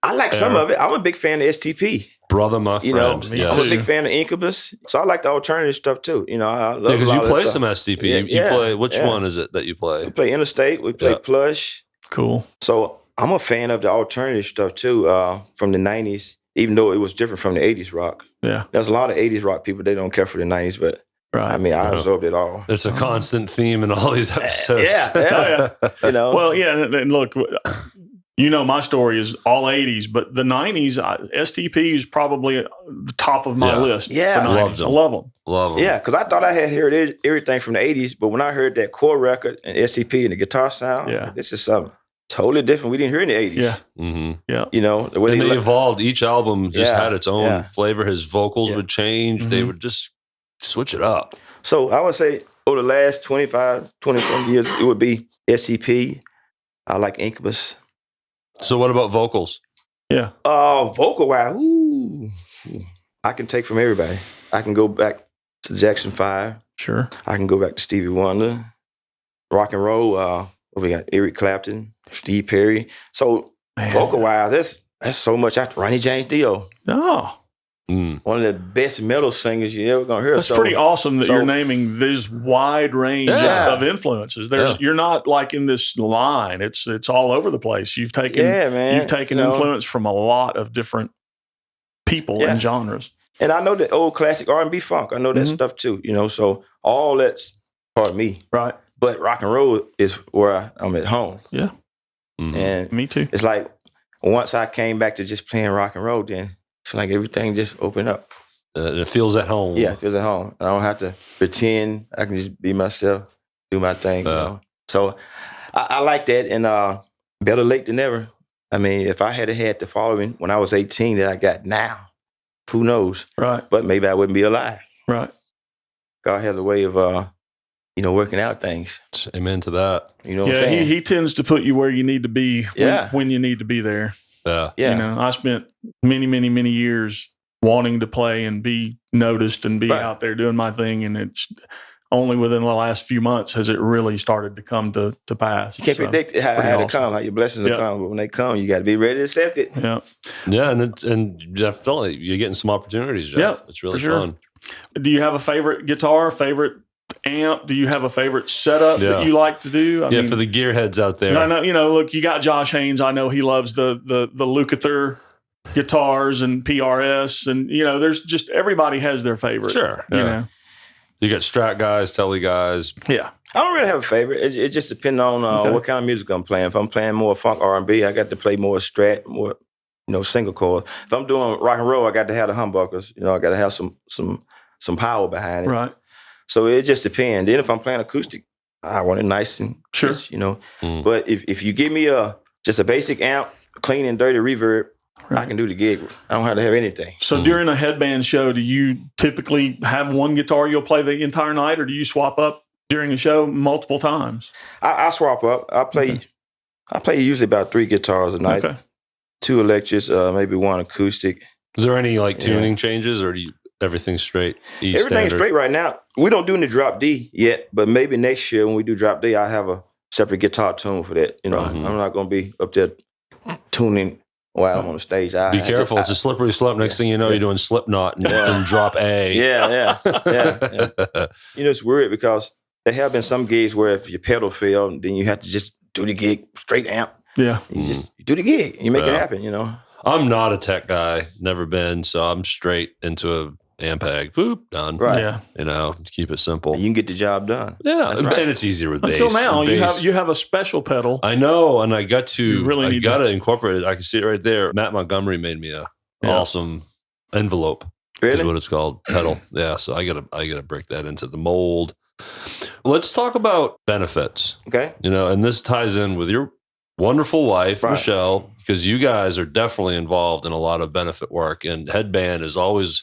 I like some of it. I'm a big fan of STP. Brother, my friend. I'm a big fan of Incubus. So I like the alternative stuff too. I love because you play some STP. You play, which one is it that you play? We play Interstate. We play Plush. Cool. So I'm a fan of the alternative stuff too, from the 90s, even though it was different from the 80s rock. Yeah. There's a lot of 80s rock people, they don't care for the 90s, but I mean, I absorbed it all. It's a constant theme in all these episodes. Yeah. Well, and look, my story is all 80s, but the 90s, STP is probably the top of my list. Yeah. I love them. Love them. Yeah, because I thought I had heard everything from the 80s, but when I heard that core record and STP and the guitar sound, this is something totally different we didn't hear in the 80s. Yeah. Mm-hmm. Yeah. The way they evolved. Each album just had its own flavor. His vocals would change. They would just switch it up. So I would say over the last 25, 24 years, it would be STP. I like Incubus. So what about vocals? Yeah. Vocal-wise, I can take from everybody. I can go back to Jackson 5. Sure. I can go back to Stevie Wonder. Rock and roll, we got Eric Clapton, Steve Perry. So vocal-wise, that's so much after Ronnie James Dio. Oh. One of the best metal singers you ever gonna hear. That's pretty awesome that you're naming this wide range of influences. You're not like in this line. It's all over the place. You've taken influence from a lot of different people and genres. And I know the old classic R&B funk. I know that stuff too. So all that's part of me. Right. But rock and roll is where I'm at home. Yeah. And me too. It's like once I came back to just playing rock and roll, then it's like everything just opened up. It feels at home. Yeah, it feels at home. I don't have to pretend. I can just be myself, do my thing. So I like that, and better late than never. I mean, if I had the following when I was 18 that I got now, who knows? Right. But maybe I wouldn't be alive. Right. God has a way of, working out things. Amen to that. You know what I'm saying? He tends to put you where you need to be when you need to be there. Yeah. I spent many, many, many years wanting to play and be noticed and be out there doing my thing. And it's only within the last few months has it really started to come to pass. You can't predict how awesome. they come, how your blessings will come, but when they come, you got to be ready to accept it. Yeah. Yeah, and definitely you're getting some opportunities, Jeff. Yeah, it's really sure. fun. Do you have a favorite guitar, favorite amp? Do you have a favorite setup that you like to do? I mean, for the gearheads out there. I know, look, you got Josh Haynes. I know he loves the Lukather guitars and PRS, and there's just everybody has their favorite. Sure. You know. You got Strat guys, Telly guys. Yeah. I don't really have a favorite. It just depends on what kind of music I'm playing. If I'm playing more funk R&B, I got to play more Strat, more single chord. If I'm doing rock and roll, I got to have the humbuckers. I got to have some power behind it. Right. So it just depends. Then if I'm playing acoustic, I want it nice and crisp, But if you give me just a basic amp, clean and dirty reverb, I can do the gig. I don't have to have anything. So during a headband show, do you typically have one guitar you'll play the entire night, or do you swap up during a show multiple times? I swap up. I play usually about 3 guitars a night. Okay. 2 electrics, maybe 1 acoustic. Is there any tuning changes, or do you everything's straight? Everything's standard? Straight right now. We don't do any drop D yet, but maybe next year when we do drop D, I have a separate guitar tune for that. I'm not going to be up there tuning while I'm on the stage. Be careful. It's a slippery slope. Next thing you know, you're doing Slipknot and drop A. Yeah. It's weird because there have been some gigs where if your pedal failed, then you have to just do the gig straight amp. Yeah. You just do the gig. You make it happen, I'm not a tech guy. Never been. So I'm straight into a Ampeg. Boop, done. Right. Yeah. Keep it simple. You can get the job done. Yeah. Right. And it's easier with bass. Until now, you have a special pedal. I know. And I got to incorporate it. I can see it right there. Matt Montgomery made me a awesome envelope. Really? Is what it's called. Pedal. Yeah. So I gotta break that into the mold. Let's talk about benefits. Okay. And this ties in with your wonderful wife, Michelle, because you guys are definitely involved in a lot of benefit work. And Headband is always,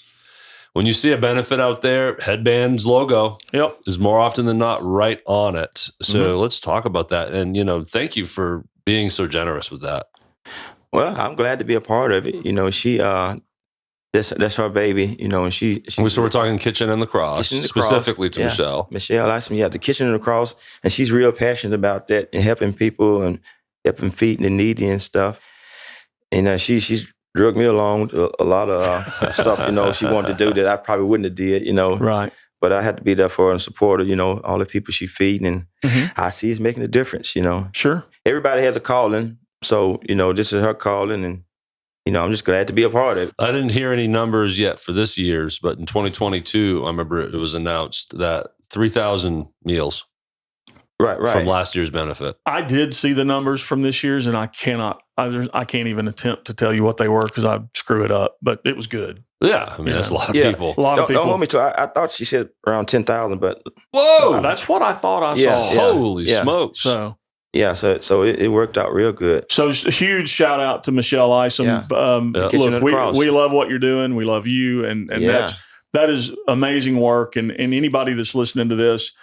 when you see a benefit out there, Headband's logo is more often than not right on it. So let's talk about that. And, thank you for being so generous with that. Well, I'm glad to be a part of it. She, that's her baby, and she so we're talking Kitchen and the Cross, specifically to Michelle. Michelle Isom, the Kitchen and the Cross. And she's real passionate about that and helping people and helping feeding the needy and stuff. And she's drugged me along to a lot of stuff, she wanted to do that I probably wouldn't have did, Right. But I had to be there for her and support her, all the people she feeding. And I see it's making a difference, Sure. Everybody has a calling. So, this is her calling. And, I'm just glad to be a part of it. I didn't hear any numbers yet for this year's, but in 2022, I remember it was announced that 3,000 meals. Right. From last year's benefit. I did see the numbers from this year's, and I can't even attempt to tell you what they were because I screw it up, but it was good. Yeah. I mean, that's a lot of people. A lot of people. Don't hold me to I thought she said around 10,000, but. Whoa! That's what I thought I saw. Holy smokes. So it worked out real good. So a huge shout out to Michelle Isom. Look, we love what you're doing. We love you. And that is amazing work. And anybody that's listening to this,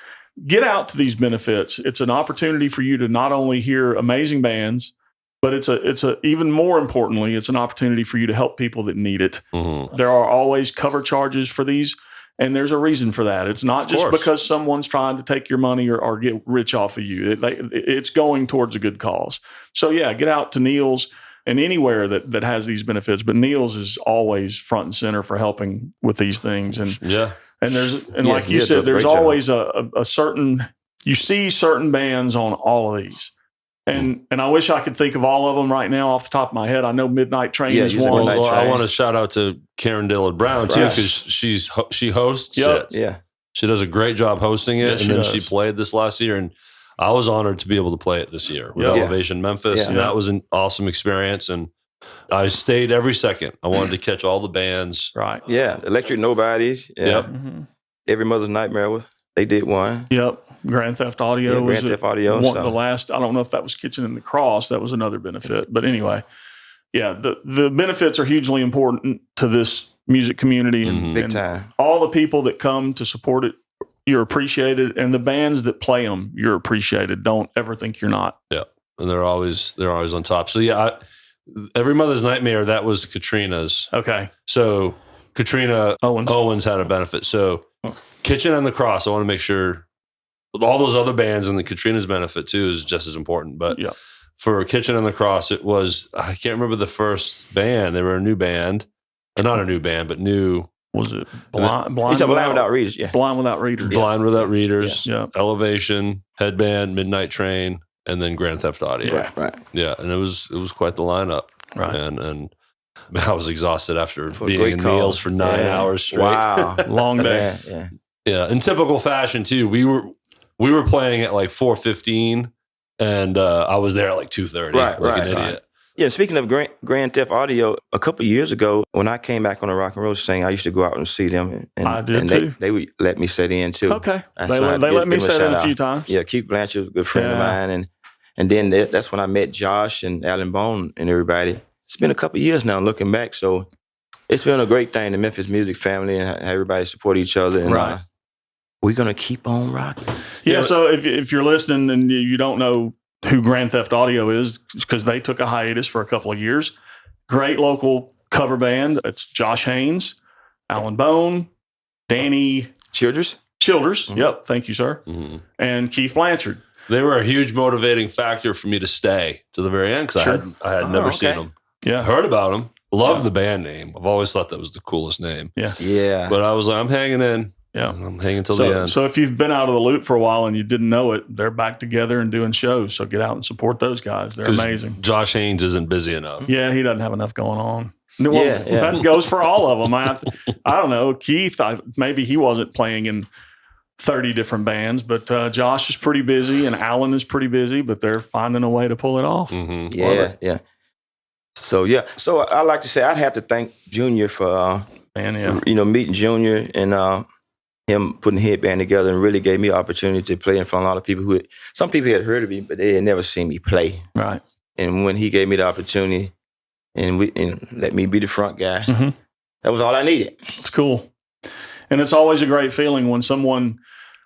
get out to these benefits. It's an opportunity for you to not only hear amazing bands, but it's even more importantly, it's an opportunity for you to help people that need it. Mm-hmm. There are always cover charges for these, and there's a reason for that. It's not just because someone's trying to take your money or get rich off of you. It's going towards a good cause. So get out to Neil's and anywhere that has these benefits. But Neil's is always front and center for helping with these things. And And like you said, there's always a certain, you see certain bands on all of these. And I wish I could think of all of them right now off the top of my head. I know Midnight Train is one. Well, I want to shout out to Karen Dillard Brown too, because she hosts it. Yeah. She does a great job hosting it. Yes, and then she played this last year, and I was honored to be able to play it this year with Elevation Memphis. And that was an awesome experience. And I stayed every second. I wanted to catch all the bands. Right. Yeah. Electric Nobodies. Yeah. Yep. Mm-hmm. Every Mother's Nightmare. They did one. Yep. Grand Theft Audio was Grand Theft Audio, the last. I don't know if that was Kitchen and the Cross. That was another benefit. But anyway, the benefits are hugely important to this music community. And, big time. All the people that come to support it, you're appreciated. And the bands that play them, you're appreciated. Don't ever think you're not. Yeah. And they're always on top. So every Mother's Nightmare, that was Katrina's. Okay. So Katrina Owens had a benefit. So Kitchen and the Cross, I want to make sure all those other bands and the Katrina's benefit too is just as important. But for Kitchen and the Cross, it was, I can't remember the first band. They were a new band. Or not a new band, but new. Was it Blind Without Readers? Yeah. Blind Without Readers. Blind Without Readers. Yeah. Elevation, Headband, Midnight Train, and then Grand Theft Audio. Right. Yeah, and it was quite the lineup. Right. And I was exhausted after being in meals for 9 hours straight. Wow. Long day. Yeah. In typical fashion too, we were playing at like 4:15, and I was there at like 2:30, like an idiot. Right. Yeah, speaking of Grand Theft Audio, a couple of years ago, when I came back on the rock and roll scene, I used to go out and see them. And I did too. They would let me sit in too. Okay. They let me sit in a few times. Yeah, Keith Blanchard was a good friend of mine. And then that's when I met Josh and Alan Bone and everybody. It's been a couple of years now looking back. So it's been a great thing, the Memphis music family, and how everybody support each other. And we're going to keep on rocking. Yeah, so if you're listening and you don't know who Grand Theft Audio is, because they took a hiatus for a couple of years. Great local cover band. It's Josh Haynes, Alan Bone, Danny Childers. Mm-hmm. Yep, thank you, sir. Mm-hmm. And Keith Blanchard. They were a huge motivating factor for me to stay to the very end because I had never seen them. Yeah, heard about them. Loved the band name. I've always thought that was the coolest name. Yeah. But I was like, I'm hanging in. Yeah, I'm hanging till the end. So if you've been out of the loop for a while and you didn't know it, they're back together and doing shows. So get out and support those guys. They're amazing. Josh Haynes isn't busy enough. Yeah, he doesn't have enough going on. Well, that goes for all of them. I don't know. Keith, maybe he wasn't playing in 30 different bands, but Josh is pretty busy and Alan is pretty busy, but they're finding a way to pull it off. Mm-hmm. Yeah. So I like to say I'd have to thank Junior for meeting Junior and him putting Headband together, and really gave me an opportunity to play in front of a lot of people some people had heard of me, but they had never seen me play. Right. And when he gave me the opportunity and let me be the front guy, that was all I needed. It's cool. And it's always a great feeling when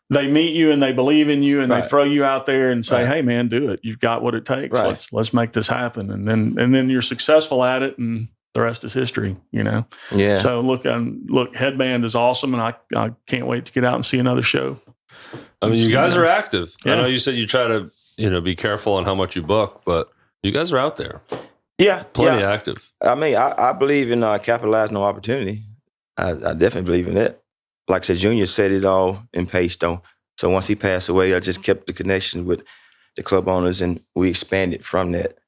they meet you and they believe in you and they throw you out there and say, hey man, do it. You've got what it takes. Right. Let's make this happen. And then you're successful at it, and the rest is history, Yeah. So look, Headband is awesome, and I can't wait to get out and see another show. I mean, you guys are active. Yeah. I know you said you try to, be careful on how much you book, but you guys are out there. Yeah. Plenty active. I mean, I believe in capitalizing on opportunity. I definitely believe in that. Like I said, Junior said it all in Paystone. So once he passed away, I just kept the connection with the club owners, and we expanded from that.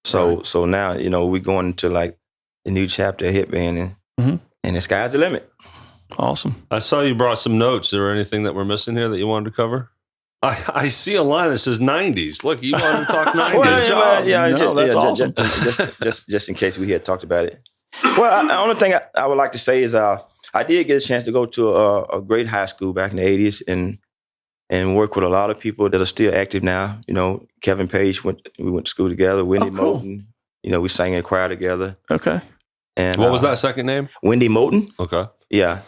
So now, we're going into like the new chapter of Headband, and the sky's the limit. Awesome. I saw you brought some notes. Is there anything that we're missing here that you wanted to cover? I see a line that says 90s. Look, you wanted to talk 90s. That's awesome. Just in case we had talked about it. Well, the only thing I would like to say is I did get a chance to go to a great high school back in the 80s and work with a lot of people that are still active now. Kevin Page, we went to school together. Wendy Moulton, we sang in a choir together. Okay. And what was that second name? Wendy Moulton. Okay. Yeah.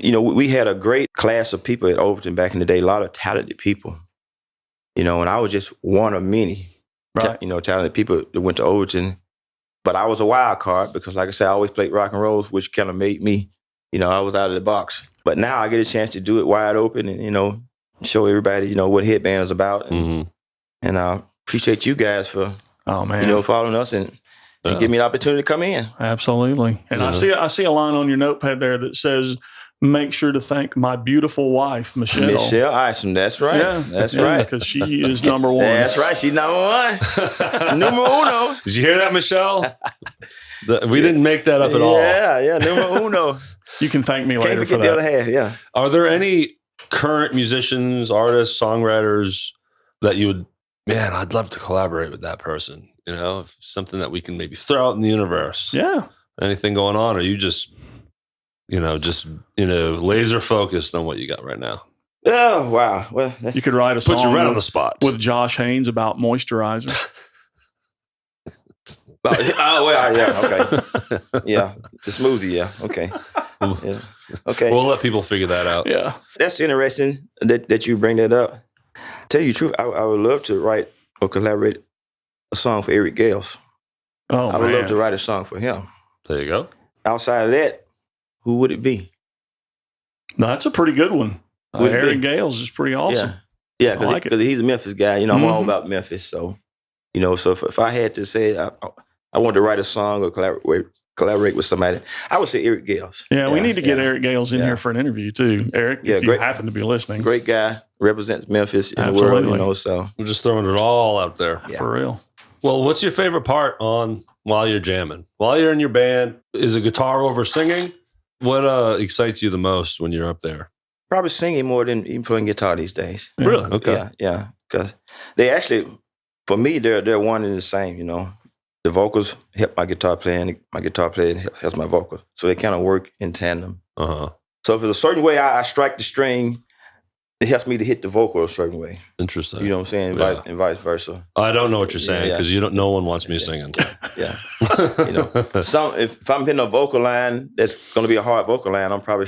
We had a great class of people at Overton back in the day, a lot of talented people. And I was just one of many, talented people that went to Overton. But I was a wild card because, like I said, I always played rock and rolls, which kind of made me, I was out of the box. But now I get a chance to do it wide open and, show everybody, what Headband is about. And I appreciate you guys for, following us and give me the opportunity to come in. Absolutely. And I see a line on your notepad there that says, make sure to thank my beautiful wife, Michelle. Michelle Isom, that's right. Yeah, that's right. Because she is number one. That's right. She's number one. Numero uno. Did you hear that, Michelle? We didn't make that up at all. Yeah, numero uno. You can thank me later Can't for forget that. the other half, yeah. Are there any current musicians, artists, songwriters that you would, man, I'd love to collaborate with that person, something that we can maybe throw out in the universe? Yeah. Anything going on? Or are you just laser focused on what you got right now? Oh, wow. Well, you could write a song put you right on the spot with Josh Haynes about moisturizer. Okay. Yeah. The smoothie, yeah. Okay. Yeah. Okay. We'll let people figure that out. Yeah. That's interesting that you bring that up. Tell you the truth, I would love to write or collaborate a song for Eric Gales. Oh, I would love to write a song for him. There you go. Outside of that, who would it be? No, that's a pretty good one. Would it Aaron be? Gales is pretty awesome. Yeah, I like because he's a Memphis guy. You know, I'm all Mhm. about Memphis. So, you know, so if I had to say I wanted to write a song or collaborate with somebody, I would say Eric Gales. Yeah, we need to get Eric Gales in Yeah. here for an interview too. Eric, if you happen to be listening. Great guy, represents Memphis in the world, Absolutely. you know, so. We're just throwing it all out there. Yeah. For real. Well, what's your favorite part on while you're jamming? While you're in your band, is it guitar over singing? What excites you the most when you're up there? Probably singing more than even playing guitar these days. Yeah. Really? Okay. Yeah. Because they actually, for me, they're one and the same, you know. The vocals help my guitar playing helps my vocal. So they kind of work in tandem. Uh-huh. So if there's a certain way I strike the string, it helps me to hit the vocal a certain way. Interesting. You know what I'm saying? Yeah. And vice versa. I don't know what you're saying Yeah. because no one wants me singing. Yeah. You know, if I'm hitting a vocal line that's going to be a hard vocal line, I'm probably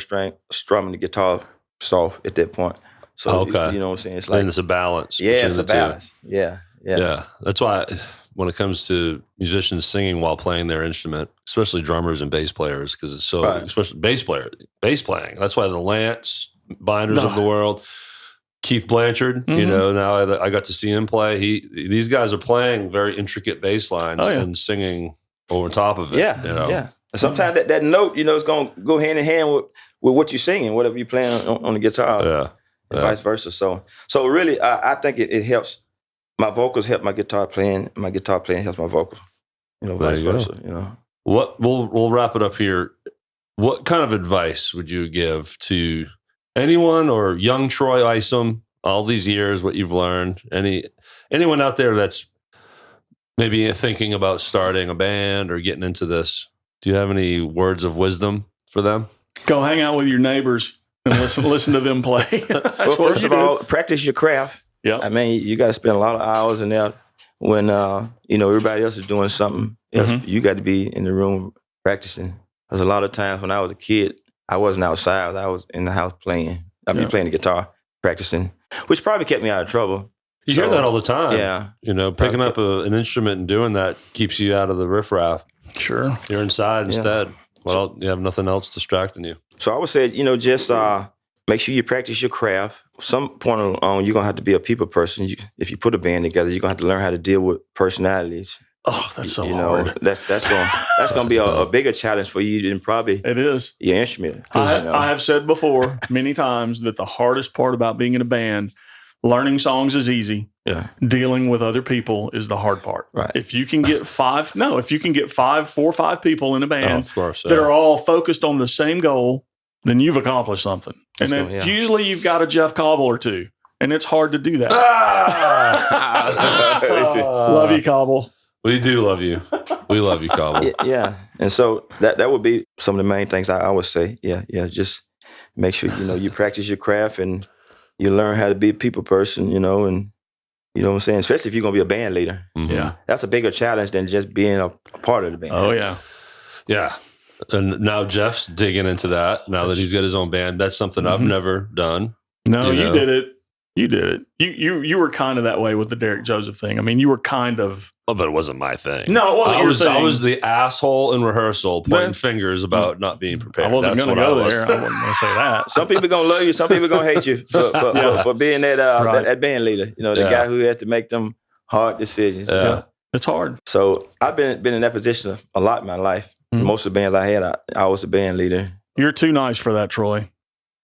strumming the guitar soft at that point. So Okay. you know what I'm saying? It's Then like, it's a balance. yeah, between it's the a two. balance. Yeah. Yeah. That's why when it comes to musicians singing while playing their instrument, especially drummers and bass players, because it's so, Right. especially bass playing. That's why the Lance Binders of the world, Keith Blanchard, you Mhm. know, now I got to see him play. These guys are playing very intricate bass lines Oh, yeah. and singing over top of it. Yeah. You know? Yeah. And sometimes that note, you know, is going to go hand in hand with what you're singing, whatever you're playing on the guitar. Yeah. And vice versa. So really, I think it helps. My vocals help my guitar playing. My guitar playing helps my vocals. You know, There vice you go. versa. You know, What we'll wrap it up here. What kind of advice would you give to anyone or young Troy Ison, all these years, what you've learned? Anyone out there that's maybe thinking about starting a band or getting into this? Do you have any words of wisdom for them? Go hang out with your neighbors and listen to them play. well, That's what first you of do. all, practice your craft. Yeah. I mean, you got to spend a lot of hours in there when you know everybody else is doing something else. Mhm. You got to be in the room practicing. There's a lot of times when I was a kid, I wasn't outside. I was in the house playing. Playing the guitar, practicing, which probably kept me out of trouble. You hear that all the time. Yeah. You know, picking up an instrument and doing that keeps you out of the riffraff. Sure. You're inside instead. Well, you have nothing else distracting you. So I would say, you know, just make sure you practice your craft. Some point on, you're going to have to be a people person. If you put a band together, you're going to have to learn how to deal with personalities. Oh, that's so you know, hard. that's going to be a bigger challenge for you than probably It is. your instrument. I have said before many times that the hardest part about being in a band, learning songs is easy. Yeah. Dealing with other people is the hard part. Right. If you can get four or five people in a band of course. that are all focused on the same goal, then you've accomplished something. And then usually you've got a Jeff Cobble or two, and it's hard to do that. Love you, Cobble. We do love you. We love you, Cobble. Yeah. And so that would be some of the main things I would say. Yeah. Just make sure, you know, you practice your craft and you learn how to be a people person, you know, and you know what I'm saying? Especially if you're going to be a band leader. Mhm. Yeah. That's a bigger challenge than just being a part of the band. Oh, yeah. Yeah. And now Jeff's digging into that. Now that he's got his own band, that's something I've never done. No, You you know? did it. You did it. You were kind of that way with the Derrick Joseph thing. I mean, you were kind of. Oh, but it wasn't my thing. No, it wasn't your thing. I was the asshole in rehearsal pointing But- fingers about not being prepared. I wasn't That's going to what go I was. there. I wasn't going to say that. Some people going to love you. Some people going to hate you for being that band leader. You know, the guy who has to make them hard decisions. Yeah. You know? It's hard. So I've been in that position a lot in my life. Most of the bands I had, I was a band leader. You're too nice for that, Troy.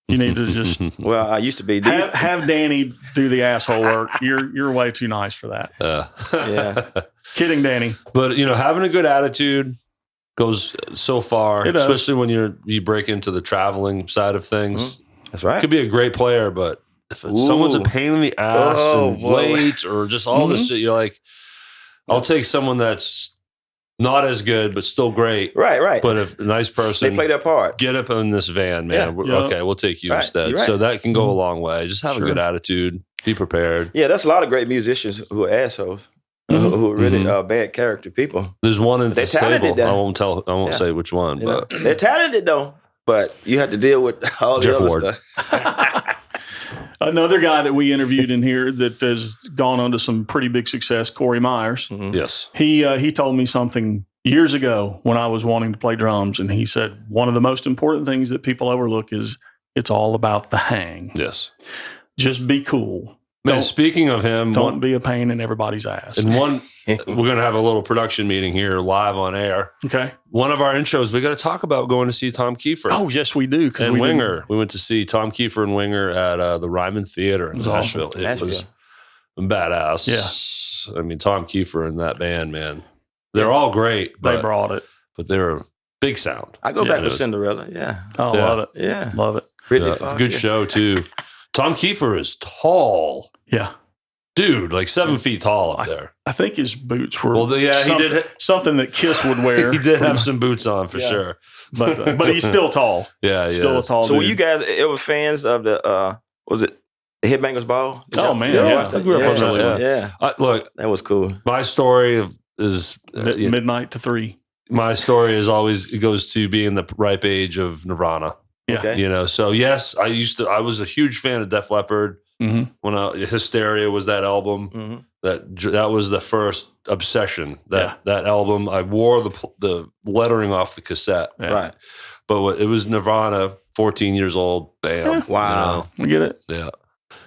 You need to just Well, I used to be. have Danny do the asshole work. You're way too nice for that. Yeah. Kidding, Danny. But you know, having a good attitude goes so far, It does. especially when you break into the traveling side of things. That's right. You could be a great player, but if someone's a pain in the ass and late or just all this shit, you're like, I'll take someone that's not as good but still great. Right. But if a nice person, They play their part. get up in this van, man. Yeah. We're- Okay, we'll take you Right. instead. You're right. So that can go a long way. Just have Sure. a good attitude. Be prepared. Yeah, that's a lot of great musicians who are assholes, who are really bad character people. There's one in the They're talented, stable. though. I won't Yeah. say which one, You know? but They're talented though, but you have to deal with all the Jeff other Ward. stuff. Another guy that we interviewed in here that has gone on to some pretty big success, Corey Myers. yes. He told me something years ago when I was wanting to play drums, and he said one of the most important things that people overlook is it's all about the hang. Yes. Just be cool. Man, speaking of him, Don't be a pain in everybody's ass. and we're going to have a little production meeting here live on air. Okay. One of our intros, we got to talk about going to see Tom Kiefer. Oh, yes, we do. And Winger. We went to see Tom Kiefer and Winger at the Ryman Theater in Nashville. Awesome. It was badass. Yeah. I mean, Tom Kiefer and that band, man. They're all great. They brought it. But they're big sound. I go back to Cinderella. Yeah. Oh, love it. Yeah. Love it. Ridley Fox, good show, too. Tom Kiefer is tall. Yeah. Dude, like 7 feet tall up there. I think his boots were he did something that Kiss would wear. He did have some boots on for sure. But he's still tall. Yeah, still a tall So dude. were you guys ever fans of the was it the Headbangers Ball? Oh man, yeah. I grew up on that. Yeah. Look, that was cool. My story is midnight to 3. My story is always goes to being the ripe age of Nirvana. Yeah. Okay. You know, so yes, I was a huge fan of Def Leppard. Mm-hmm. When Hysteria was that album, that was the first obsession. That album, I wore the lettering off the cassette. Yeah. Right. But it was Nirvana, 14 years old. Bam. Yeah. Wow. We get it. Yeah.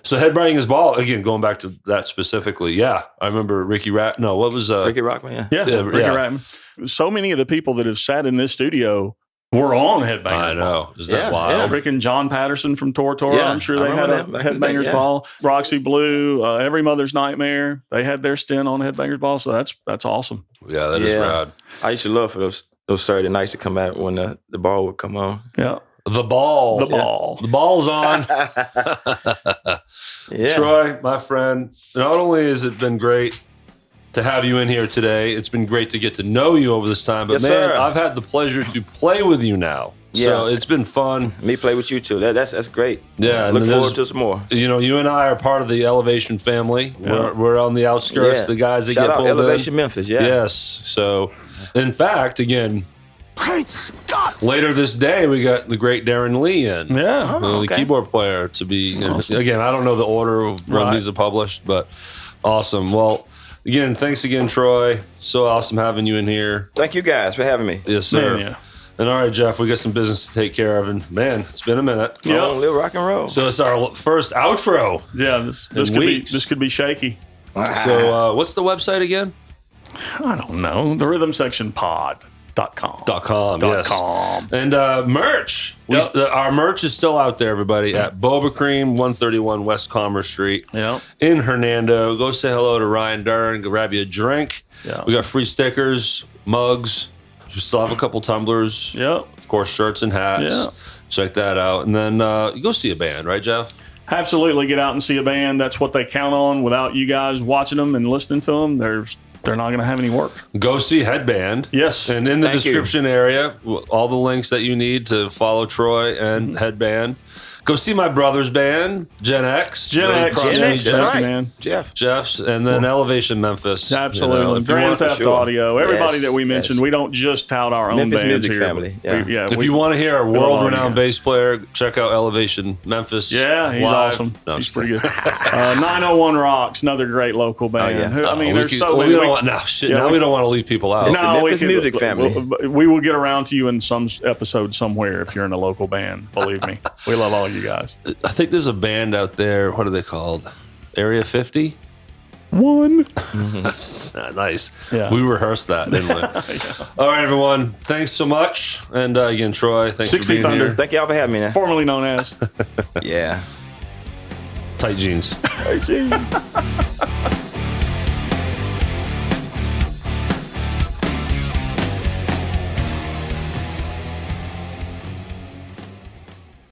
So Headbanging His Ball, again, going back to that specifically. Yeah. I remember Ricky Ricky Rockman, Ricky Rattman. So many of the people that have sat in this studio were on Headbangers Ball. I know. Is that wild? Yeah. Freaking John Patterson from Tortora. Yeah, I'm sure they had a Headbangers Ball. Roxy Blue, Every Mother's Nightmare. They had their stint on Headbangers Ball. So that's awesome. Yeah, that is rad. I used to love for those Saturday nights to come out when the ball would come on. Yeah. The ball. The ball's on. Troy, my friend, not only has it been great to have you in here today, it's been great to get to know you over this time, but sir. I've had the pleasure to play with you now. Yeah. So it's been fun. Me play with you too. That's great. Yeah. Look forward to some more. You know, you and I are part of the Elevation family. Yeah. We're on the outskirts, the guys that Shout get out pulled Elevation in. Memphis, yeah. Yes. So, in fact, again, Great Scott! later this day, we got the great Darren Lee in. Yeah. The keyboard player to be. Awesome. Again, I don't know the order of when these are published, but awesome. Well, again, thanks again, Troy. So awesome having you in here. Thank you guys for having me. Yes, sir. Man, yeah. And all right, Jeff, we got some business to take care of. And man, it's been a minute. Yeah. Little rock and roll. So it's our first outro. Yeah, this could be shaky. So what's the website again? I don't know. The Rhythm Section Pod.com. .com. And merch. Our merch is still out there, everybody, at Boba Cream, 131 West Commerce Street in Hernando. Go say hello to Ryan Dern. Go grab you a drink. Yeah. We got free stickers, mugs. We still have a couple tumblers. Yep. Of course, shirts and hats. Yeah. Check that out. And then you go see a band, right, Jeff? Absolutely. Get out and see a band. That's what they count on. Without you guys watching them and listening to them, they're not going to have any work. Go see Headband. Yes. And in the description area, all the links that you need to follow Troy and Headband. Go see my brother's band, Gen X. That's right. Man. Jeff's, and then Elevation Memphis. Absolutely. Grand Theft Audio. Everybody that we mentioned, we don't just tout our own Memphis bands music here. family. If you want to hear a world-renowned bass player, check out Elevation Memphis. Yeah, he's live. awesome. No, he's pretty good. 901 Rocks, another great local band. I mean, there's so many. We don't want to leave people out. It's the Memphis music family. We will get around to you in some episode somewhere if you're in a local band. Believe me. We love all you guys. I think there's a band out there. What are they called? Area 50? That's nice. Yeah. We rehearsed that, didn't we? All right, everyone. Thanks so much. And again, Troy, thanks 6 for being Feet Thunder. here. Thank y'all for having me. Formerly known as. Yeah. Tight jeans. Tight jeans.